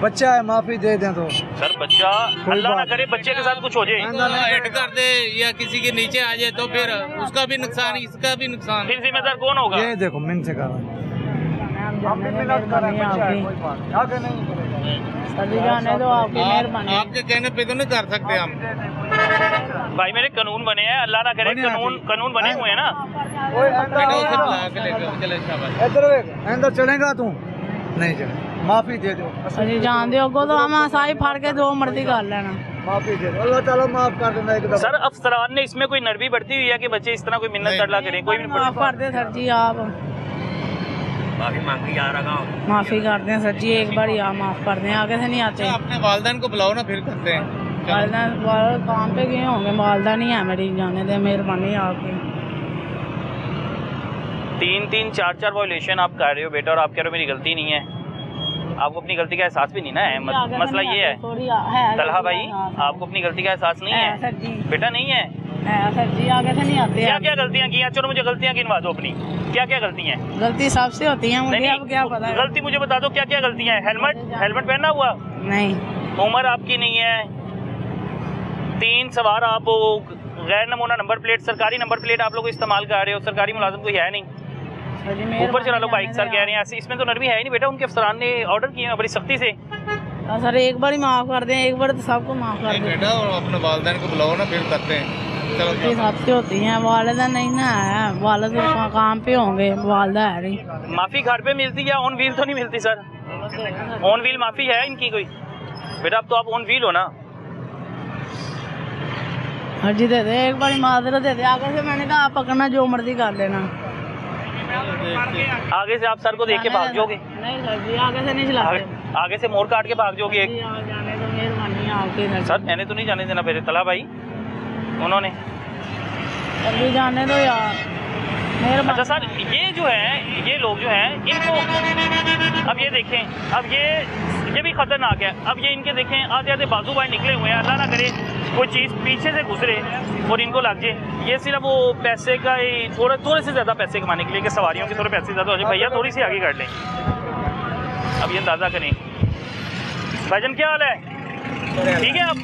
बच्चा है, माफी दे दें तो। सर बच्चा, अल्लाह ना करे बच्चे के साथ कुछ हो जाए, हिट कर दे या किसी के नीचे आ जाए तो फिर उसका भी नुकसान, इसका भी नुकसान। फिर जिम्मेदार कौन होगा? ये देखो मिन से कर आपके कहने पे तो नहीं कर सकते हम। भाई मेरे कानून बने हैं, अल्लाह ना करे कानून बने हुए हैं ना। अंदर चलेगा तू? नहीं चले, माफी दे दो। जान दो तो हम साई फाड़ के 2 मर्जी कर लेना। माफी दे, अल्लाह ताला माफ कर देना एक दफा। सर अफसरान ने इसमें कोई नरमी बढ़ती हुई है कि बच्चे इस तरह कोई मिन्नत तरला करें? कोई भी माफ कर दे सर जी आप, माफी कर दें सर जी, एक बार आप माफ कर दें, आगे से नहीं आते। अपने वालदैन को बुलाओ ना, फिर करते हैं। वालदैन काम पे गए होंगे, वालदा नहीं है मेरी, जाने दे, मेहरबानी आपकी। 3-3, 4-4 वायलेशन आप कर रहे हो बेटा, और आप कह रहे हो मेरी गलती नहीं है। आपको अपनी गलती का एहसास भी नहीं ना है। मसला ये है तलहा भाई, आपको अपनी गलती का एहसास नहीं है सर जी, बेटा, नहीं है सर जी, आगे से नहीं आते। क्या क्या गलतियाँ की हैं? चलो मुझे गलतियाँ गिनवा दो अपनी, क्या क्या गलतियाँ हैं? गलती सबसे होती है, मुझे अब क्या पता है। गलती मुझे बता दो, क्या क्या गलतियाँ हैं? हेलमेट पहना हुआ नहीं, उम्र आपकी नहीं है, 3 सवार आप गैर नमूना नंबर प्लेट, सरकारी नंबर प्लेट आप लोग इस्तेमाल कर रहे हो, सरकारी मुलाजिम कोई है नहीं, ऊपर चला लो बाइक। सर कह रहे हैं ऐसे, इसमें तो नरमी है ही नहीं बेटा, उनके अफसरान ने ऑर्डर किए हैं बड़ी सख्ती से। सर एक बार ही माफ कर दें, एक बार तो सबको माफ कर दें बेटा, और अपने वालदैन को बुलाओ ना, फिर करते हैं। चलो सबसे होती हैं, वालदा नहीं ना है, वालद काम पे होंगे, वालदा है नहीं। माफी घर पे मिलती है, ऑन व्हील तो नहीं मिलती सर? ऑन व्हील माफी है इनकी कोई? बेटा अब तो आप ऑन व्हील हो ना। हाँ जी दे दे, एक बार माजरत दे दे, आगे से मैंने कहा आप पकड़ना जो मर्जी कर लेना। आगे से आप सर को देख के भाग जाओगे? नहीं सर जी, आगे से नहीं चलाते, आगे से मोड़ काट के भाग जाओगे? जाने तो मेहरबानी आपकी सर मैंने तो नहीं जाने देना फिर, तला भाई उन्होंने। जल्दी जाने दो यार, मेहरबानी। अच्छा सर, ये जो है, ये लोग जो हैं इनको अब ये देखें, अब ये भी खतरनाक है। अब ये इनके देखें, आधे आधे बाजू बाहर निकले हुए हैं, अल्लाह ना करे कोई चीज़ पीछे से गुजरे और इनको लग जाए। ये सिर्फ वो पैसे का ही, थोड़े से ज़्यादा पैसे कमाने के लिए, कि सवारियों के थोड़े पैसे ज़्यादा हो जाए, भैया थोड़ी सी आगे कर लें। अब ये अंदाज़ा करें। भाईजान क्या हाल है? ठीक है आप?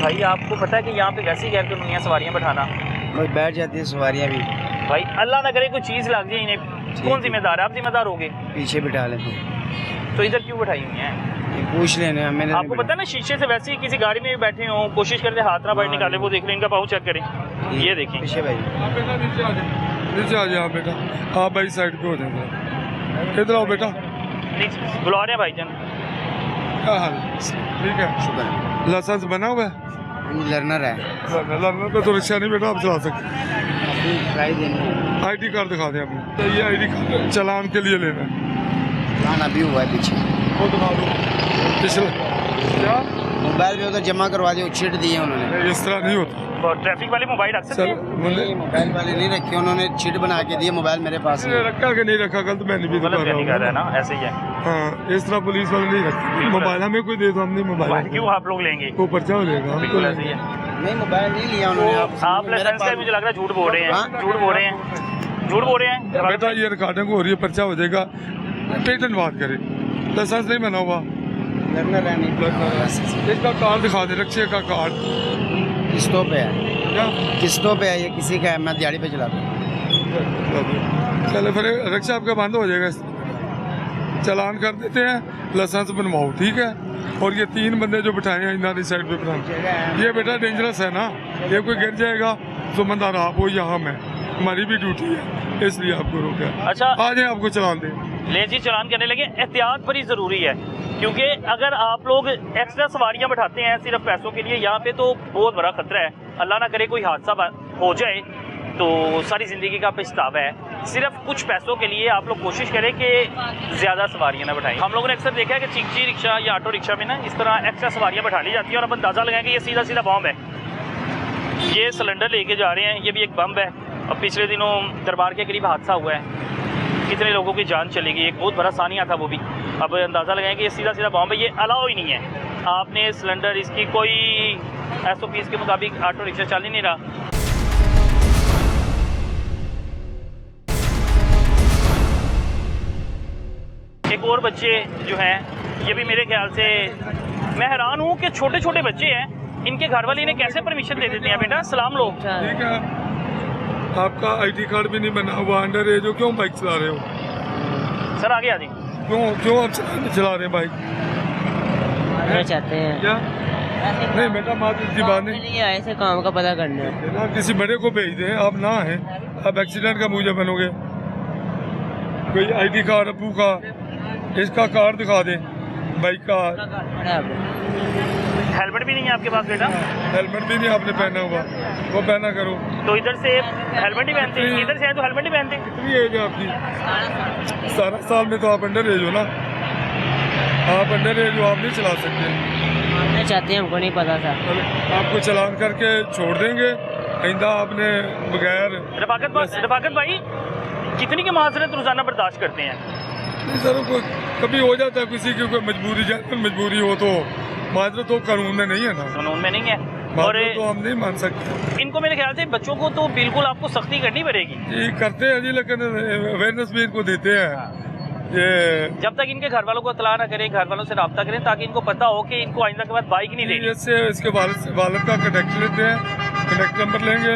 भाई आपको पता है कि यहाँ पे वैसी गैर कानूनी सवारियाँ बैठाना, बैठ जाती है सवारियाँ भी भाई अल्लाह ना करे कोई चीज़ लग जाए इन्हें, कौन जिम्मेदार है? आप जिम्मेदार होगे? पीछे बिठा लेते, तो इधर क्यों बैठाई हुई हैं? पूछ लेने मैंने। आपको पता है ना, शीशे से वैसे ही किसी गाड़ी में भी बैठे हो, कोशिश करते हाथ ना बाहर निकाले, वो देख लें, इनका पाँव चेक करें, ये देखें। पीछे भाई नीचे आ जाओ बेटा, आप भाई साइड पे हो जाएंगे, इधर आओ बेटा। बुला रहे हैं भाईजान। क्या हाल? ठीक है, शुक्र। लाइसेंस बना हुआ है? लर्नर है। लर्नर पे तो रिक्शा नहीं बेटा आप चला सकते। ID कार्ड दिखा दें अपना, तो ये ID कार्ड चलान के लिए लेना है। अभी हुआ है पीछे, वो दिखा दो पिछले। क्या मोबाइल पे उधर जमा करवा दिया, चिट दिए उन्होंने। इस तरह नहीं होता, ट्रैफिक वाले मोबाइल रख सकते हैं? मोबाइल वाले नहीं रखे उन्होंने, चिट बना के दिए, मोबाइल मेरे पास है। रखा कि नहीं रखा, गलत मैंने भी गलत नहीं कर रहा है ना, ऐसे ही है। हाँ, इस तरह पुलिस वाले नहीं रखते। मोबाइल हमें कोई दे दो, हम नहीं मोबाइल क्यों आप लोग लेंगे? वो पर्चा हो जाएगा। बिल्कुल ऐसे ही है। नहीं मोबाइल नहीं लिया उन्होंने। आप लाइसेंस का मुझे लग रहा है झूठ बोल रहे हैं, झूठ बोल रहे हैं, झूठ बोल रहे हैं। बेटा ये रिकॉर्डिंग हो रही है, पर्चा हो जाएगा, पेटेंट बात करे, लाइसेंस नहीं बना हुआ। लर्नर है नहीं, इसका कार्ड दिखा दे, रक्षे का कार्ड किस्तों पे है। क्या किस्तों पे है ये, किसी का है, मैं दिहाड़ी पे चलाता हूँ। चले फिर रक्षा आपका बंद हो जाएगा, चलान कर देते हैं, लाइसेंस बनवाओ, ठीक है। और ये 3 बंदे जो बिठाए हैं इनारी साइड पे बिठाए, ये बेटा डेंजरस है ना, ये कोई गिर जाएगा जिम्मेदार आप हो या हम है, हमारी भी ड्यूटी है, इसलिए आपको रोका है। अच्छा आ जाए, आपको चलान दें। ले जी, चलान करने लगे। एहतियात बड़ी ज़रूरी है, क्योंकि अगर आप लोग एक्स्ट्रा सवारियां बैठाते हैं सिर्फ पैसों के लिए, यहाँ पे तो बहुत बड़ा खतरा है। अल्लाह ना करे कोई हादसा हो जाए तो सारी ज़िंदगी का पछतावा है। सिर्फ कुछ पैसों के लिए आप लोग कोशिश करें कि ज़्यादा सवारियां ना बैठाएं। हम लोगों ने अक्सर देखा है कि चिंची रिक्शा या ऑटो रिक्शा में ना इस तरह एक्स्ट्रा सवारियां बैठा ली जाती हैं, और अब अंदाज़ा लगाएं कि ये सीधा सीधा बम है। ये सिलेंडर लेके जा रहे हैं, ये भी एक बम है। अब पिछले दिनों दरबार के करीब हादसा हुआ है, कितने लोगों की जान चली गई, एक बहुत बड़ा सानिया था वो भी। अब अंदाज़ा लगाएं कि ये सीधा सीधा बम है, ये अलाउ ही नहीं है। आपने सिलेंडर, इसकी कोई SOPs के मुताबिक ऑटो रिक्शा चल ही नहीं रहा। एक और बच्चे जो हैं, ये भी मेरे ख्याल से, मैं हैरान हूँ कि छोटे छोटे बच्चे हैं, इनके घर वाले इन्हें कैसे परमिशन दे देते हैं? बेटा सलाम लो। ठीक है, आपका ID कार्ड भी नहीं बना हुआ, अंडर एज हो, क्यों बाइक चला रहे हो? सर आगे आ जाए। क्यों आप चला रहे हैं बाइक? चाहते हैं क्या? नहीं बेटा, माँ की बात नहीं, ऐसे काम का पता करना है ना, किसी बड़े को भेज दें, आप ना हैं, आप एक्सीडेंट का मुझे बनोगे। कोई ID कार्ड, अबू का, इसका कार्ड दिखा दें, बाइक का। हेलमेट भी नहीं है आपके पास बेटा? हेलमेट भी नहीं आपने पहना हुआ, वो पहना करो। तो इधर से हेलमेट ही पहनते, इधर से है तो हेलमेट ही पहनते। कितनी एज है आपकी? 17 साल में तो आप अंडर एज हो ना, आप अंडर एज हो, आप नहीं चला सकते। मानना चाहते हैं, हमको नहीं पता था। आपको चलान करके छोड़ देंगे, आइंदा आपने बगैर। रफाकत भाई कितनी की माजरत रोजाना बर्दाश्त करते हैं? नहीं सर, कोई कभी हो जाता है किसी की कोई मजबूरी, जनरल मजबूरी हो तो माजरत तो कानून में नहीं है ना, कानून में नहीं है। और तो हम नहीं मान सकते। इनको मेरे ख्याल से बच्चों को तो बिल्कुल आपको सख्ती करनी पड़ेगी। ये करते हैं जी, लेकिन अवेयरनेस भी इनको देते हैं। ये जब तक इनके घर वालों को इत्तला ना करें, घर वालों से रब्ता करें, ताकि इनको पता हो कि इनको आइंदा के बाद बाइक नहीं देनी। इससे इसके वालिद का कनेक्ट लेते हैं, कनेक्ट नंबर लेंगे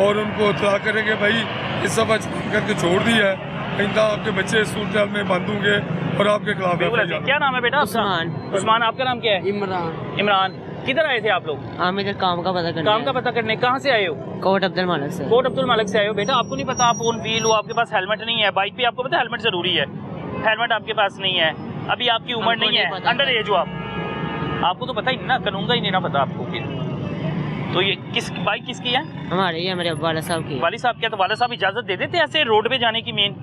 और उनको इत्तला करेंगे भाई इस दफ़ा करके छोड़ दिया है, आइंदा आपके बच्चे इस सूरत में बंद होंगे और आपके खिलाफ। क्या नाम है बेटा? उस्मान। आपका नाम क्या है? इमरान। किधर आए थे आप लोग? हम इधर काम का पता करने। काम का पता करने। कहाँ से आए हो? कोट अब्दुल मालिक से। कोट अब्दुल मालिक से आए हो। बेटा आपको नहीं पता आप ऑन व्हील हो, आपके पास हेलमेट नहीं है, बाइक पे आपको पता है हेलमेट जरूरी है, हेलमेट आपके पास नहीं है, अभी आपकी उम्र नहीं है, अंडर एज हो आप, आपको तो पता ही नहीं ना, कानून का ही नहीं ना पता आपको। तो ये बाइक किसकी है? हमारी है, मेरे वालिद साहब की। वालिद साहब क्या? तो वालिद साहब इजाजत दे देते ऐसे रोड पे जाने की? मेन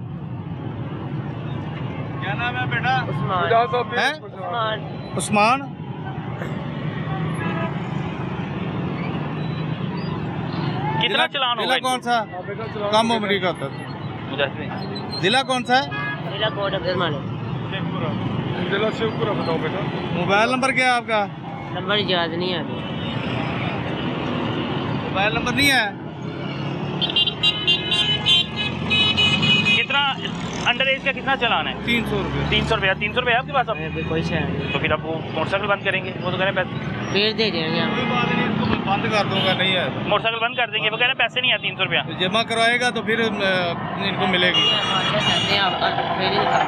क्या नाम है बेटा? उस्मान। कितना चलान होगा? कौन सा कम उम्र का था? जिला कौन सा है? जिला कोट अब्दुल मालिक। जिला शेखपुरा बताओ बेटा। मोबाइल नंबर क्या है आपका? नंबर याद नहीं है अभी। मोबाइल नंबर नहीं है? कितना अंडर एज का कितना चलान है? 300 रुपये। 300 रुपया? 300 रुपया आपके पास? कोई नहीं। तो फिर आप वो मोटरसाइकिल बंद करेंगे? वो तो कह रहे पैसे फिर दे देंगे हम। बंद कर दूंगा, नहीं है मोटरसाइकिल बंद कर देंगे, वो कह रहे पैसे नहीं है 300 रुपया। तो जमा करवाएगा तो फिर इनको मिलेगी।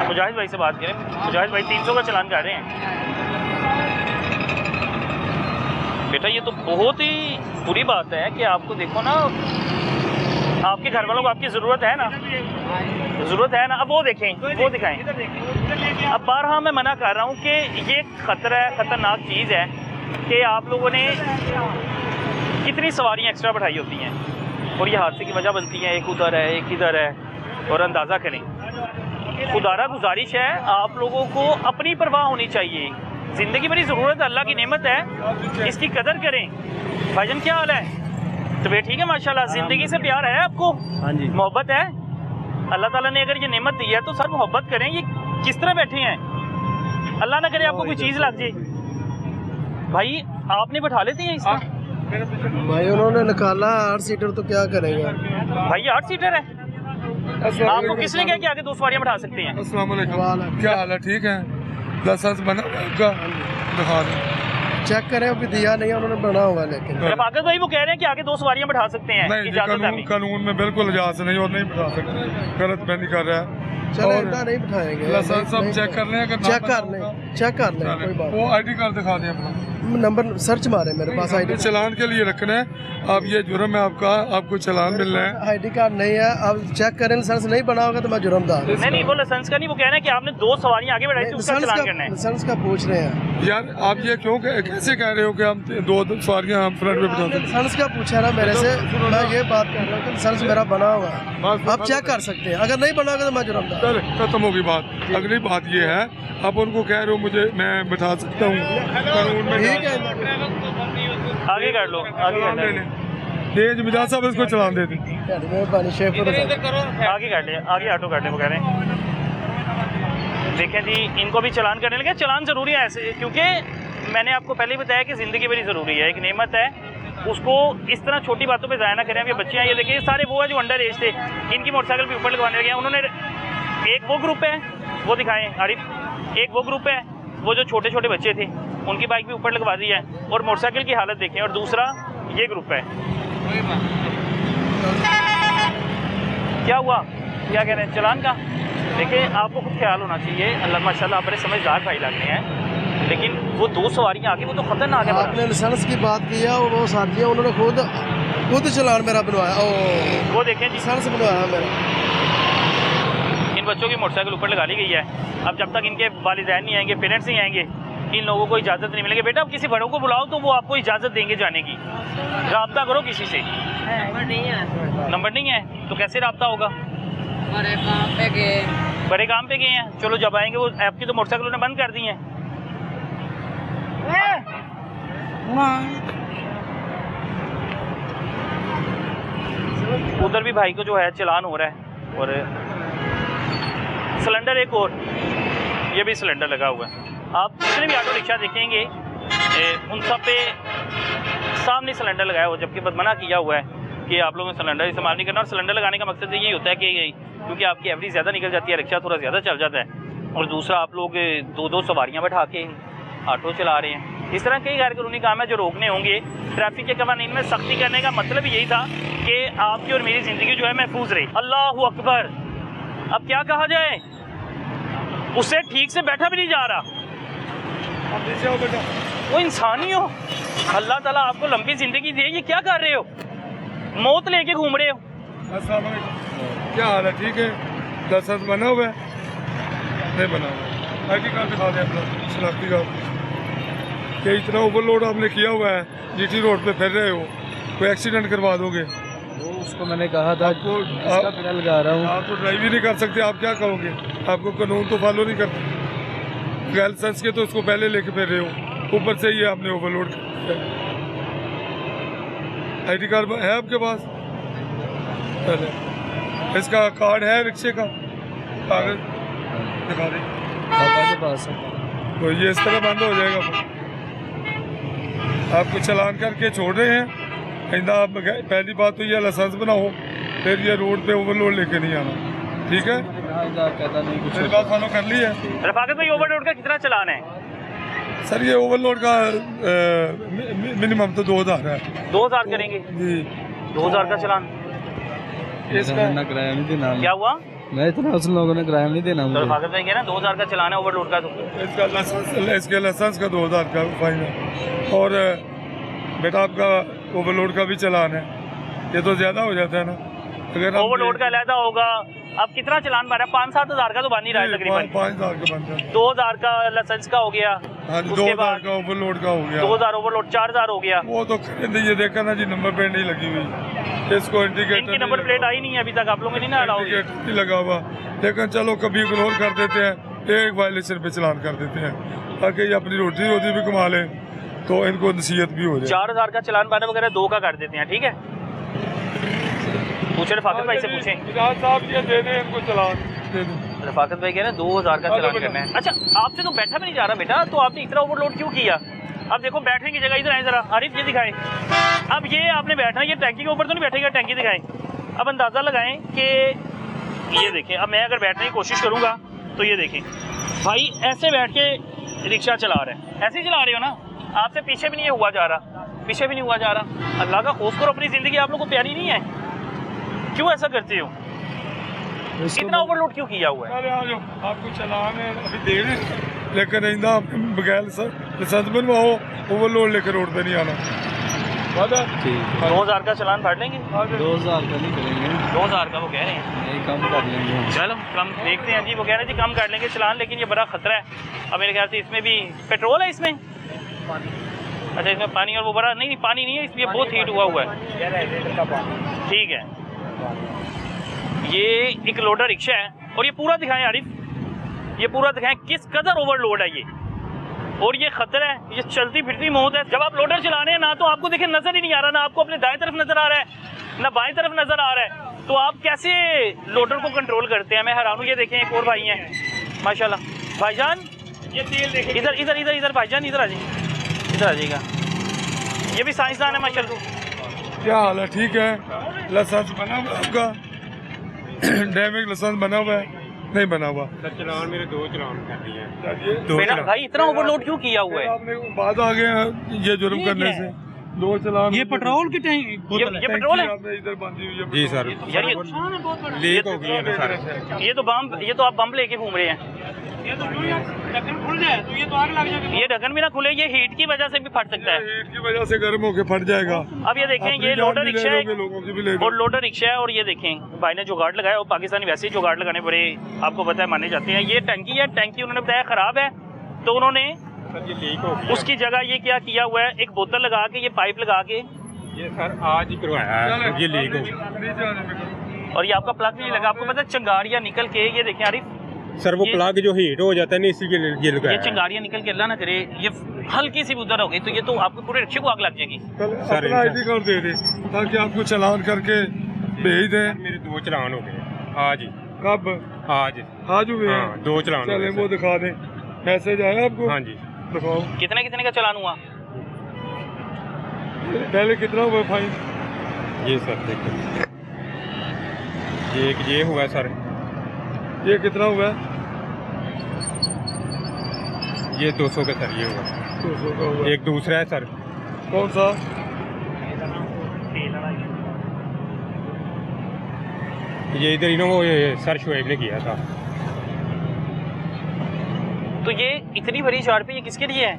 मुजाहिद भाई से बात करें। मुजाहिद भाई 300 का चलान कर रहे हैं। बेटा ये तो बहुत ही बुरी बात है कि आपको देखो ना, आपके घर वालों को आपकी ज़रूरत है ना, ज़रूरत है ना। अब वो देखें, वो दिखाएं। अब बारहा मैं मना कर रहा हूँ कि ये खतरा है, ख़तरनाक चीज़ है कि आप लोगों ने कितनी सवारियाँ एक्स्ट्रा बढ़ाई होती हैं और ये हादसे की वजह बनती हैं। एक उधर है, एक इधर है, और अंदाज़ा करें। खुदारा गुजारिश है, आप लोगों को अपनी परवाह होनी चाहिए। ज़िंदगी बड़ी ज़रूरत है, अल्लाह की नेमत है, इसकी कदर करें। भाईजान क्या हाल है? तो वे ठीक है माशाल्लाह? ज़िंदगी से प्यार है आपको? हाँ जी। मोहब्बत है? अल्लाह ताला ने अगर ये नेमत दी है तो सर मोहब्बत करें। ये किस तरह बैठे हैं? अल्लाह ना करे आपको कोई चीज़ लग जाए। भाई आपने बैठा लेते हैं इसका? भाई उन्होंने निकाला 8 सीटर, तो क्या करेंगे भाई? 8 सीटर है। आपको किसने कहा कि आगे 2 सवारियां बैठा सकते हैं? अस्सलाम वालेकुम, क्या हाल है? ठीक है, लाइसेंस बना आपका? दिखा दें, चेक करें, अभी दिया नहीं उन्होंने, बना होगा। लेकिन रफाकत भाई वो कह रहे हैं कि आगे 2 सवारियां बैठा सकते हैं। नहीं, कानून में बिल्कुल इजाज़त नहीं और नहीं बैठा सकते, गलत बयानी कर रहा है। चलो इतना नहीं बिठाएंगे। लाइसेंस सब चेक कर लें, चेक कर लें, कोई बात। वो आईडी कार्ड दिखा दें अपना, नंबर सर्च मारे मेरे पास आईडी। चलान के लिए रखना है आप, ये जुर्म है आपका, आपको चलान मिलना है। आईडी कार्ड नहीं है, अब चेक करें, लाइसेंस नहीं बना होगा तो मैं जुर्मदार। नहीं वो लाइसेंस का नहीं, वो कह रहे हैं कि आपने 2 सवारियां आगे बढ़ाई थी, उसका चलान करना है। लाइसेंस का पूछ रहे हैं यार, आप ये क्यों कैसे कह रहे हो कि हम 2 सवारियां हम फ्रंट में बैठा सकते? लाइसेंस का पूछा ना मेरे से, मैं ये बात कर रहा हूँ कि लाइसेंस मेरा बना हुआ है, आप चेक कर सकते हैं। अगर नहीं बना होगा तो मैं जुर्मदार। खत्म होगी बात। अगली बात ये है, आप उनको कह रहे हो मुझे, मैं बैठा सकता हूँ, कानून में ठीक है, आगे कर लो, आगे कर लो। तेज मिजाज साहब इसको चलान दे दें। आगे कर ले, आगे ऑटो कर ले, वो कह रहे हैं। देखें जी, इनको भी चलान करने लगे। चलान ज़रूरी है ऐसे, क्योंकि मैंने आपको पहले ही बताया कि ज़िंदगी बड़ी ज़रूरी है, एक नेमत है, उसको इस तरह छोटी बातों पे ज़ाया ना करें। ये बच्चे हैं, ये देखिए सारे वो है जो अंडर एज थे, इनकी मोटरसाइकिल पे ऊपर लगवाने लगे हैं उन्होंने। एक वो ग्रुप है, वो दिखाएं आरिफ, एक वो ग्रुप है वो जो छोटे छोटे बच्चे थे उनकी बाइक भी ऊपर लगवा दी है और मोटरसाइकिल की हालत देखें, और दूसरा ये ग्रुप है। क्या हुआ? क्या कह रहे हैं? चलान का देखिए, आपको खुद ख्याल होना चाहिए। अल्लाह माशाल्लाह आप बड़े समझदार भाई लगने हैं, लेकिन वो 2 सवारियां आगे, वो तो खतरनाक है। आपने लाइसेंस की बात की है, वो साथियाँ उन्होंने खुद चलान मेरा बनवाया। वो देखें जी, लाइसेंस बनवाया मेरा। इन बच्चों की मोटरसाइकिल ऊपर लगा ली गई है। अब जब तक इनके वालिदैन नहीं आएंगे, पेरेंट्स नहीं आएंगे, इन लोगों को इजाज़त नहीं मिलेगी। बेटा, आप किसी बड़ों को बुलाओ तो वो आपको इजाज़त देंगे जाने की। राब्ता करो किसी से। नंबर नहीं है तो कैसे राब्ता होगा? बड़े काम पे गए। बड़े काम पे गए हैं, चलो जब आएंगे। वो आपकी तो मोटरसाइकिलों ने बंद कर दी हैं। उधर भी भाई को जो है चालान हो रहा है। और सिलेंडर एक और, ये भी सिलेंडर लगा हुआ है। आप जितने भी ऑटो रिक्शा देखेंगे उन सब पे सामने सिलेंडर लगाया हुआ, जबकि मना किया हुआ है कि आप लोगों ने सिलेंडर इस्तेमाल नहीं करना। और सिलेंडर लगाने का मकसद यही होता है कि क्योंकि आपकी एवरेज ज़्यादा निकल जाती है, रिक्शा थोड़ा ज़्यादा चल जाता है, और दूसरा आप लोग दो सवारियाँ बैठा के ऑटो चला रहे हैं। इस तरह कई गैर कानूनी काम है जो रोकने होंगे। ट्रैफिक के कवानीन में सख्ती करने का मतलब यही था कि आपकी और मेरी ज़िंदगी जो है महफूज रही। अल्लाह अकबर। अब क्या कहा जाए, उससे ठीक से बैठा भी नहीं जा रहा। वो इंसान ही हो। अल्लाह ताला आपको लंबी ज़िंदगी दे। ये क्या कर रहे हो? मौत लेके घूम रहे हो। क्या हाल है? ठीक है। लाइसेंस बना हुआ है? नहीं बना हुआ। ID कार्ड दिखा दें अपना, शनाख्ती कार्ड। क्या इतना ओवरलोड आपने किया हुआ है, GT रोड पे फिर रहे हो, कोई एक्सीडेंट करवा दोगे? उसको मैंने कहा था आपको इसका लगा रहा हूँ। आप तो ड्राइव ही नहीं कर सकते, आप क्या कहोगे? आपको कानून तो फॉलो नहीं करते। गैर लाइसेंस के तो उसको पहले लेके फिर रहे हो, ऊपर से ये आपने ओवरलोड किया। ID कार्ड है आपके पास? पहले इसका कार्ड है रिक्शे का, कागज दिखा दें। पापा के पास है। तो ये इस तरह बंद हो जाएगा। फिर आपको चालान करके छोड़ रहे हैं। आइंदा आप पहली बात तो ये लाइसेंस बनाओ, फिर ये रोड पे ओवरलोड लेके नहीं आना, ठीक है? कहता नहीं कुछ। मेरी बात फॉलो कर ली है। रफाकत भाई, ओवरलोड का कितना चालान है? सर ये ओवरलोड का मिनिमम तो 2000 है। 2000 करेंगे जी। 2000 का चालान। इसका किराया नहीं देना। क्या हुआ? मैं इतना उस लोगों ने किराया नहीं देना मुझे। रफाकत भाई कह ना 2000 का चालान है ओवरलोड का। तो इसका लाइसेंस, इसके लाइसेंस का 2000 का फाइन है। और बेटा आपका ओवरलोड का भी चालान है, ये तो ज़्यादा हो जाता है ना। अगर ओवरलोड का अलहदा होगा। अब कितना चालान भरा? 5-7 हज़ार का तो बन ही रहा है तकरीबन। 5000 का बनता है। 2000 का लाइसेंस का हो गया। हाँ, 2000 का ओवरलोड का हो गया। 2000 ओवरलोड, 4000 हो गया। वो तो ये देखा ना जी, नंबर प्लेट नहीं लगी हुई, इसको इंडिकेटर इनकी नंबर प्लेट आई नहीं है अभी तक, आप लोगों ने नहीं ना इंडिकेटर नहीं लगा हुआ। लेकिन चलो कभी इग्नोर कर देते हैं, एक वायलेशन पे चालान कर देते हैं ताकि ये अपनी रोटी भी कमा लें, तो इनको नसीहत भी हो जाए। 4000 का चालान बारह वगैरह 2 का कर देते हैं, ठीक है? पूछे रफाकत भाई से पूछें। साहब ये दे दें इनको चालान, दे दें। रफाकत भाई कह रहे हैं 2000 का चालान करना है। अच्छा, आपसे तो बैठा भी नहीं जा रहा बेटा, तो आपने इतना ओवरलोड क्यों किया? अब देखो बैठने की जगह इधर आए जरा, आरिफ ये दिखाएं। अब ये आपने बैठना, ये टैंकी के ऊपर तो नहीं बैठेगा, टैंकी दिखाएं। अब अंदाज़ा लगाएं कि ये देखें, अब मैं अगर बैठने की कोशिश करूँगा तो ये देखें भाई ऐसे बैठ के रिक्शा चला रहे हैं, ऐसे ही चला रहे हो ना, आपसे पीछे भी नहीं हुआ जा रहा, पीछे भी नहीं हुआ जा रहा। अल्लाह का खौफ करो, अपनी ज़िंदगी आप लोगों को प्यारी नहीं है, क्यों ऐसा करते हो? इतना ओवरलोड क्यों किया हुआ है? अरे आ जाओ, आपको चालान है अभी दे रहे, लेकिन आइंदा बगैर लाइसेंस बनवाओ, ओवरलोड लेकर रोड पे नहीं आना। 2000 का चालान फाड़ लेंगे। 2000 का नहीं करेंगे, 2000 का वो कह रहे हैं। नहीं, कम कर लेंगे। चलो कम देखते हैं जी, वो कह रहे हैं जी कम कर लेंगे चालान, लेकिन ये बड़ा खतरा है। अब मेरे ख्याल से इसमें भी पेट्रोल है, इसमें अच्छा इसमें पानी, और वो बड़ा नहीं पानी नहीं है, इसलिए बहुत हीट हुआ हुआ है। ठीक है, ये एक लोडर रिक्शा है, और ये पूरा दिखाएं आरिफ, ये पूरा दिखाएं किस कदर ओवरलोड है ये, और ये खतरा है, ये चलती फिरती मौत है। जब आप लोडर चला रहे हैं ना, तो आपको देखें नजर ही नहीं आ रहा, ना आपको अपने दाएं तरफ नजर आ रहा है ना बाएं तरफ नजर आ रहा है, तो आप कैसे लोडर को कंट्रोल करते हैं? मैं हैरान हूँ। ये देखें एक और भाई हैं माशाल्लाह। भाईजान ये तेल देखें, इधर इधर इधर इधर भाईजान इधर आ जाइए, इधर आ जाइएगा। ये भी साइंसदान है माशाल्लाह। क्या हाल है? ठीक है। लाइसेंस बना हुआ आपका? ड्राइविंग लाइसेंस बना हुआ है? नहीं बना हुआ। चलान मेरे 2 चलान कर दिए हैं। बेटा भाई इतना ओवरलोड क्यों किया हुआ है? आपने बाद आ गए ये जुर्म करने से। 2 चलान। ये पेट्रोल की टैंक, ये पेट्रोल है? आपने इधर बांधी हुई है। जी सर, यार लीक हो गई है ना सर। ये तो बम, ये तो आप बम लेके घूम रहे हैं। ये तो ढक्कन खुल जाए तो ये तो आग लग जाएगी। ये ढक्कन भी ना खुले, ये हीट की वजह से भी फट सकता है। हीट की वजह से गर्म होके फट जाएगा। अब ये देखें, ये लोडर रिक्शा है लोगों की भी ले और लोडर रिक्शा है, और ये देखें भाई ने जुगाड़ लगाया, और पाकिस्तानी वैसे ही जुगाड़ लगाने बड़े आपको पता है माने जाते हैं। ये टंकी है, टंकी उन्होंने बताया ख़राब है, तो उन्होंने ये लीक हो गया। उसकी जगह ये क्या किया हुआ है, एक बोतल लगा के, ये पाइप लगा के, ये सर आज ही करवाया है, ये लीक हो गया। और ये आपका प्लग नहीं लगा। आपको पता है चिंगारियां निकल के, ये देखें आरिफ सर वो प्लग जो हीट हो जाता है ना, इसी के लिए ये लगाया ये चिंगारियां निकल के, अल्लाह ना करे ये हल्की सी उधर हो गई तो ये तो आपको पूरे रिक्शे को आग लग जाएगी। सर ID कार्ड दे दे ताकि आपको चालान करके भेज दें। मेरे 2 चालान हो गए आज ही। कब? आज हुए हैं? हाँ, 2 चालान। चले वो दिखा दें, मैसेज आया आपको? हाँ जी दिखाओ। कितने कितने का चालान हुआ? पहले कितना हुआ फाइन? ये सर देखो, ये हुआ सर, ये कितना हुआ? ये 200 का सर, ये हुआ 200 का हुआ। एक दूसरा है सर। कौन सा? ये इधर इन्होंने सर शोएब ने किया था। तो ये इतनी बड़ी चारपी ये किसके लिए है?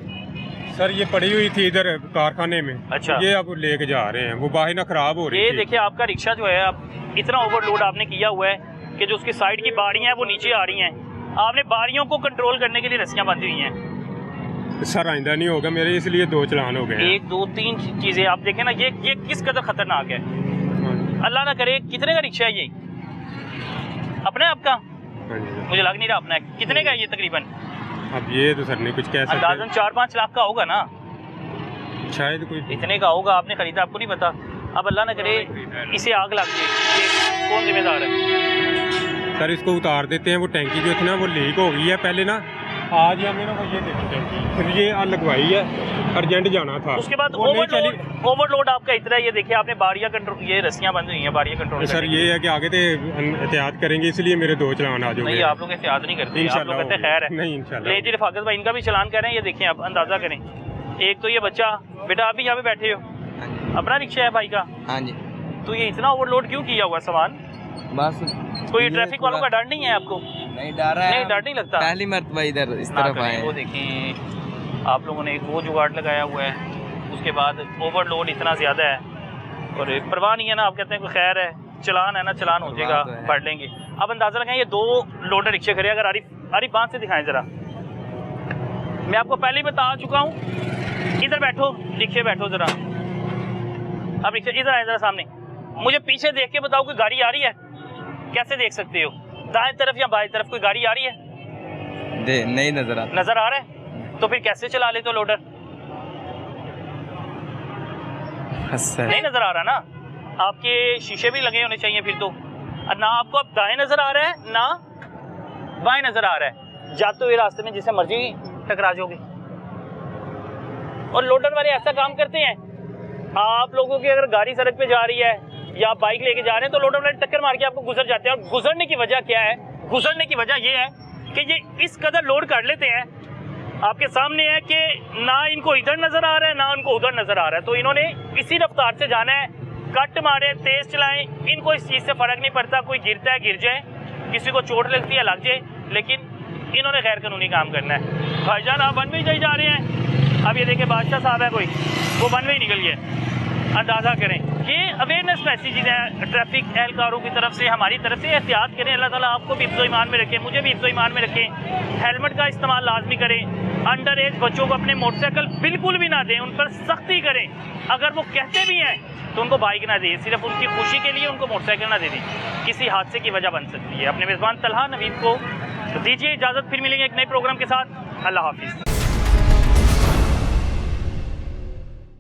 सर ये पड़ी हुई थी इधर कारखाने में। अच्छा। ये अब लेके जा रहे हैं, वो बाहर ना खराब हो रही ये थी। देखिए आपका रिक्शा जो है, अब इतना ओवरलोड आपने किया हुआ है कि जो उसकी साइड की बारियां हैं वो नीचे आ रही हैं। आपने बारियों को कंट्रोल करने के लिए रस्सियां बांधी हुई हैं। सर आइंदा नहीं होगा मेरे, इसलिए 2 चालान हो गए। 1 2 3 चीजें आप देखें ना, ये किस कदर खतरनाक है। अल्लाह ना करे। कितने का रिक्शा है ये? अपना है आपका? मुझे लग नहीं रहा अपना है। कितने का है ये तकरीबन? अब ये तो सर नहीं कुछ कह सकते। अंदाजन 4-5 लाख का होगा ना शायद, कोई इतने का होगा। आपने खरीदा, आपको नहीं पता। अब अल्लाह ना करे इसे आग लग जाए, ये कौन जिम्मेदार है? सर इसको उतार देते हैं। वो टैंकी जो थी ना वो लीक हो गई है पहले ना, आज ही हमने ना ये देखो टैंकी फिर ये लगवाई है, अर्जेंट जाना था। उसके बाद ओवरलोड आपका इतना है। ये देखिए आपने बारियां कंट्रोल, ये रस्सियां बंद हुई हैं बारियां कंट्रोल। सर ये है कि आगे तो एहतियात करेंगे, इसलिए मेरे 2 चालान आ जाओगे। नहीं आप लोग एहतियात नहीं करते, आप लोग कहते खैर है। नहीं इंशाल्लाह। ले जी रफाकत भाई, इनका भी चालान कर रहे हैं। ये देखें आप अंदाजा करें। एक तो ये बच्चा, बेटा आप भी यहाँ पे बैठे हो, अपना रिक्शा है भाई का? हाँ जी। तो ये इतना ओवरलोड क्यों किया हुआ सामान? बस कोई ट्रैफिक वालों का डर नहीं है आपको? नहीं डर है। नहीं डर नहीं लगता। पहली मर्तबा इधर इस तरफ आए। वो देखें आप लोगों ने एक वो जुगाड़ लगाया हुआ है, उसके बाद ओवरलोड इतना ज़्यादा है और परवाह नहीं है ना। आप कहते हैं कोई खैर है, चलान है ना, चलान हो जाएगा, पढ़ लेंगे। अब अंदाज़ा लगाएं ये 2 लोडर रिक्शे खड़े। अगर आरिफ बांध से दिखाएं ज़रा। मैं आपको पहले ही बता चुका हूँ, इधर बैठो, रिक्शे बैठो ज़रा। अब रिक्शे इधर आए ज़रा सामने। मुझे पीछे देख के बताओ कोई गाड़ी आ रही है? कैसे देख सकते हो? दाएं तरफ या बाएं तरफ कोई गाड़ी आ रही है? नहीं नजर आ रहा है? तो फिर कैसे चला ले तो लोडर? नहीं नजर आ रहा ना। आपके शीशे भी लगे होने चाहिए फिर तो। ना आपको अब दाएं नजर आ रहा है ना बाएं नजर आ रहा है। जाते हुए रास्ते में जिसे मर्जी टकरा जाओगे। और लोडर वाले ऐसा काम करते हैं, आप लोगों की अगर गाड़ी सड़क पे जा रही है या आप बाइक लेके जा रहे हैं तो लोडर वाले टक्कर मार के आपको गुजर जाते हैं। और गुजरने की वजह क्या है? गुजरने की वजह ये है कि ये इस कदर लोड कर लेते हैं। आपके सामने है कि ना इनको इधर नजर आ रहा है ना उनको उधर नजर आ रहा है, तो इन्होंने इसी रफ्तार से जाना है। कट मारे, तेज चलाएं, इनको इस चीज से फर्क नहीं पड़ता। कोई गिरता है गिर जाए, किसी को चोट लगती है लग जाए, लेकिन इन्होंने गैर कानूनी काम करना है। भाईजान आप वन वे ही जा रहे हैं। अब ये देखे बादशाह साहब है कोई, वो वन वे ही निकल गए। अंदाजा करें, ये अवेयरनेस मैसेज है ट्रैफिक एहलकारों की तरफ से, हमारी तरफ से। एहतियात करें, अल्लाह ताला आपको भी हिफ्ज़ो ईमान में रखें, मुझे भी हिफ्ज़ो ईमान में रखें। हेलमेट का इस्तेमाल लाजमी करें। अंडर एज बच्चों को अपने मोटरसाइकिल बिल्कुल भी ना दें, उन पर सख्ती करें। अगर वो कहते भी हैं तो उनको बाइक ना दें, सिर्फ उनकी खुशी के लिए उनको मोटरसाइकिल ना दे दें, किसी हादसे की वजह बन सकती है। अपने मेज़बान तलहा नवीद को दीजिए इजाज़त, फिर मिलेंगे एक नए प्रोग्राम के साथ। अल्लाह हाफिज़।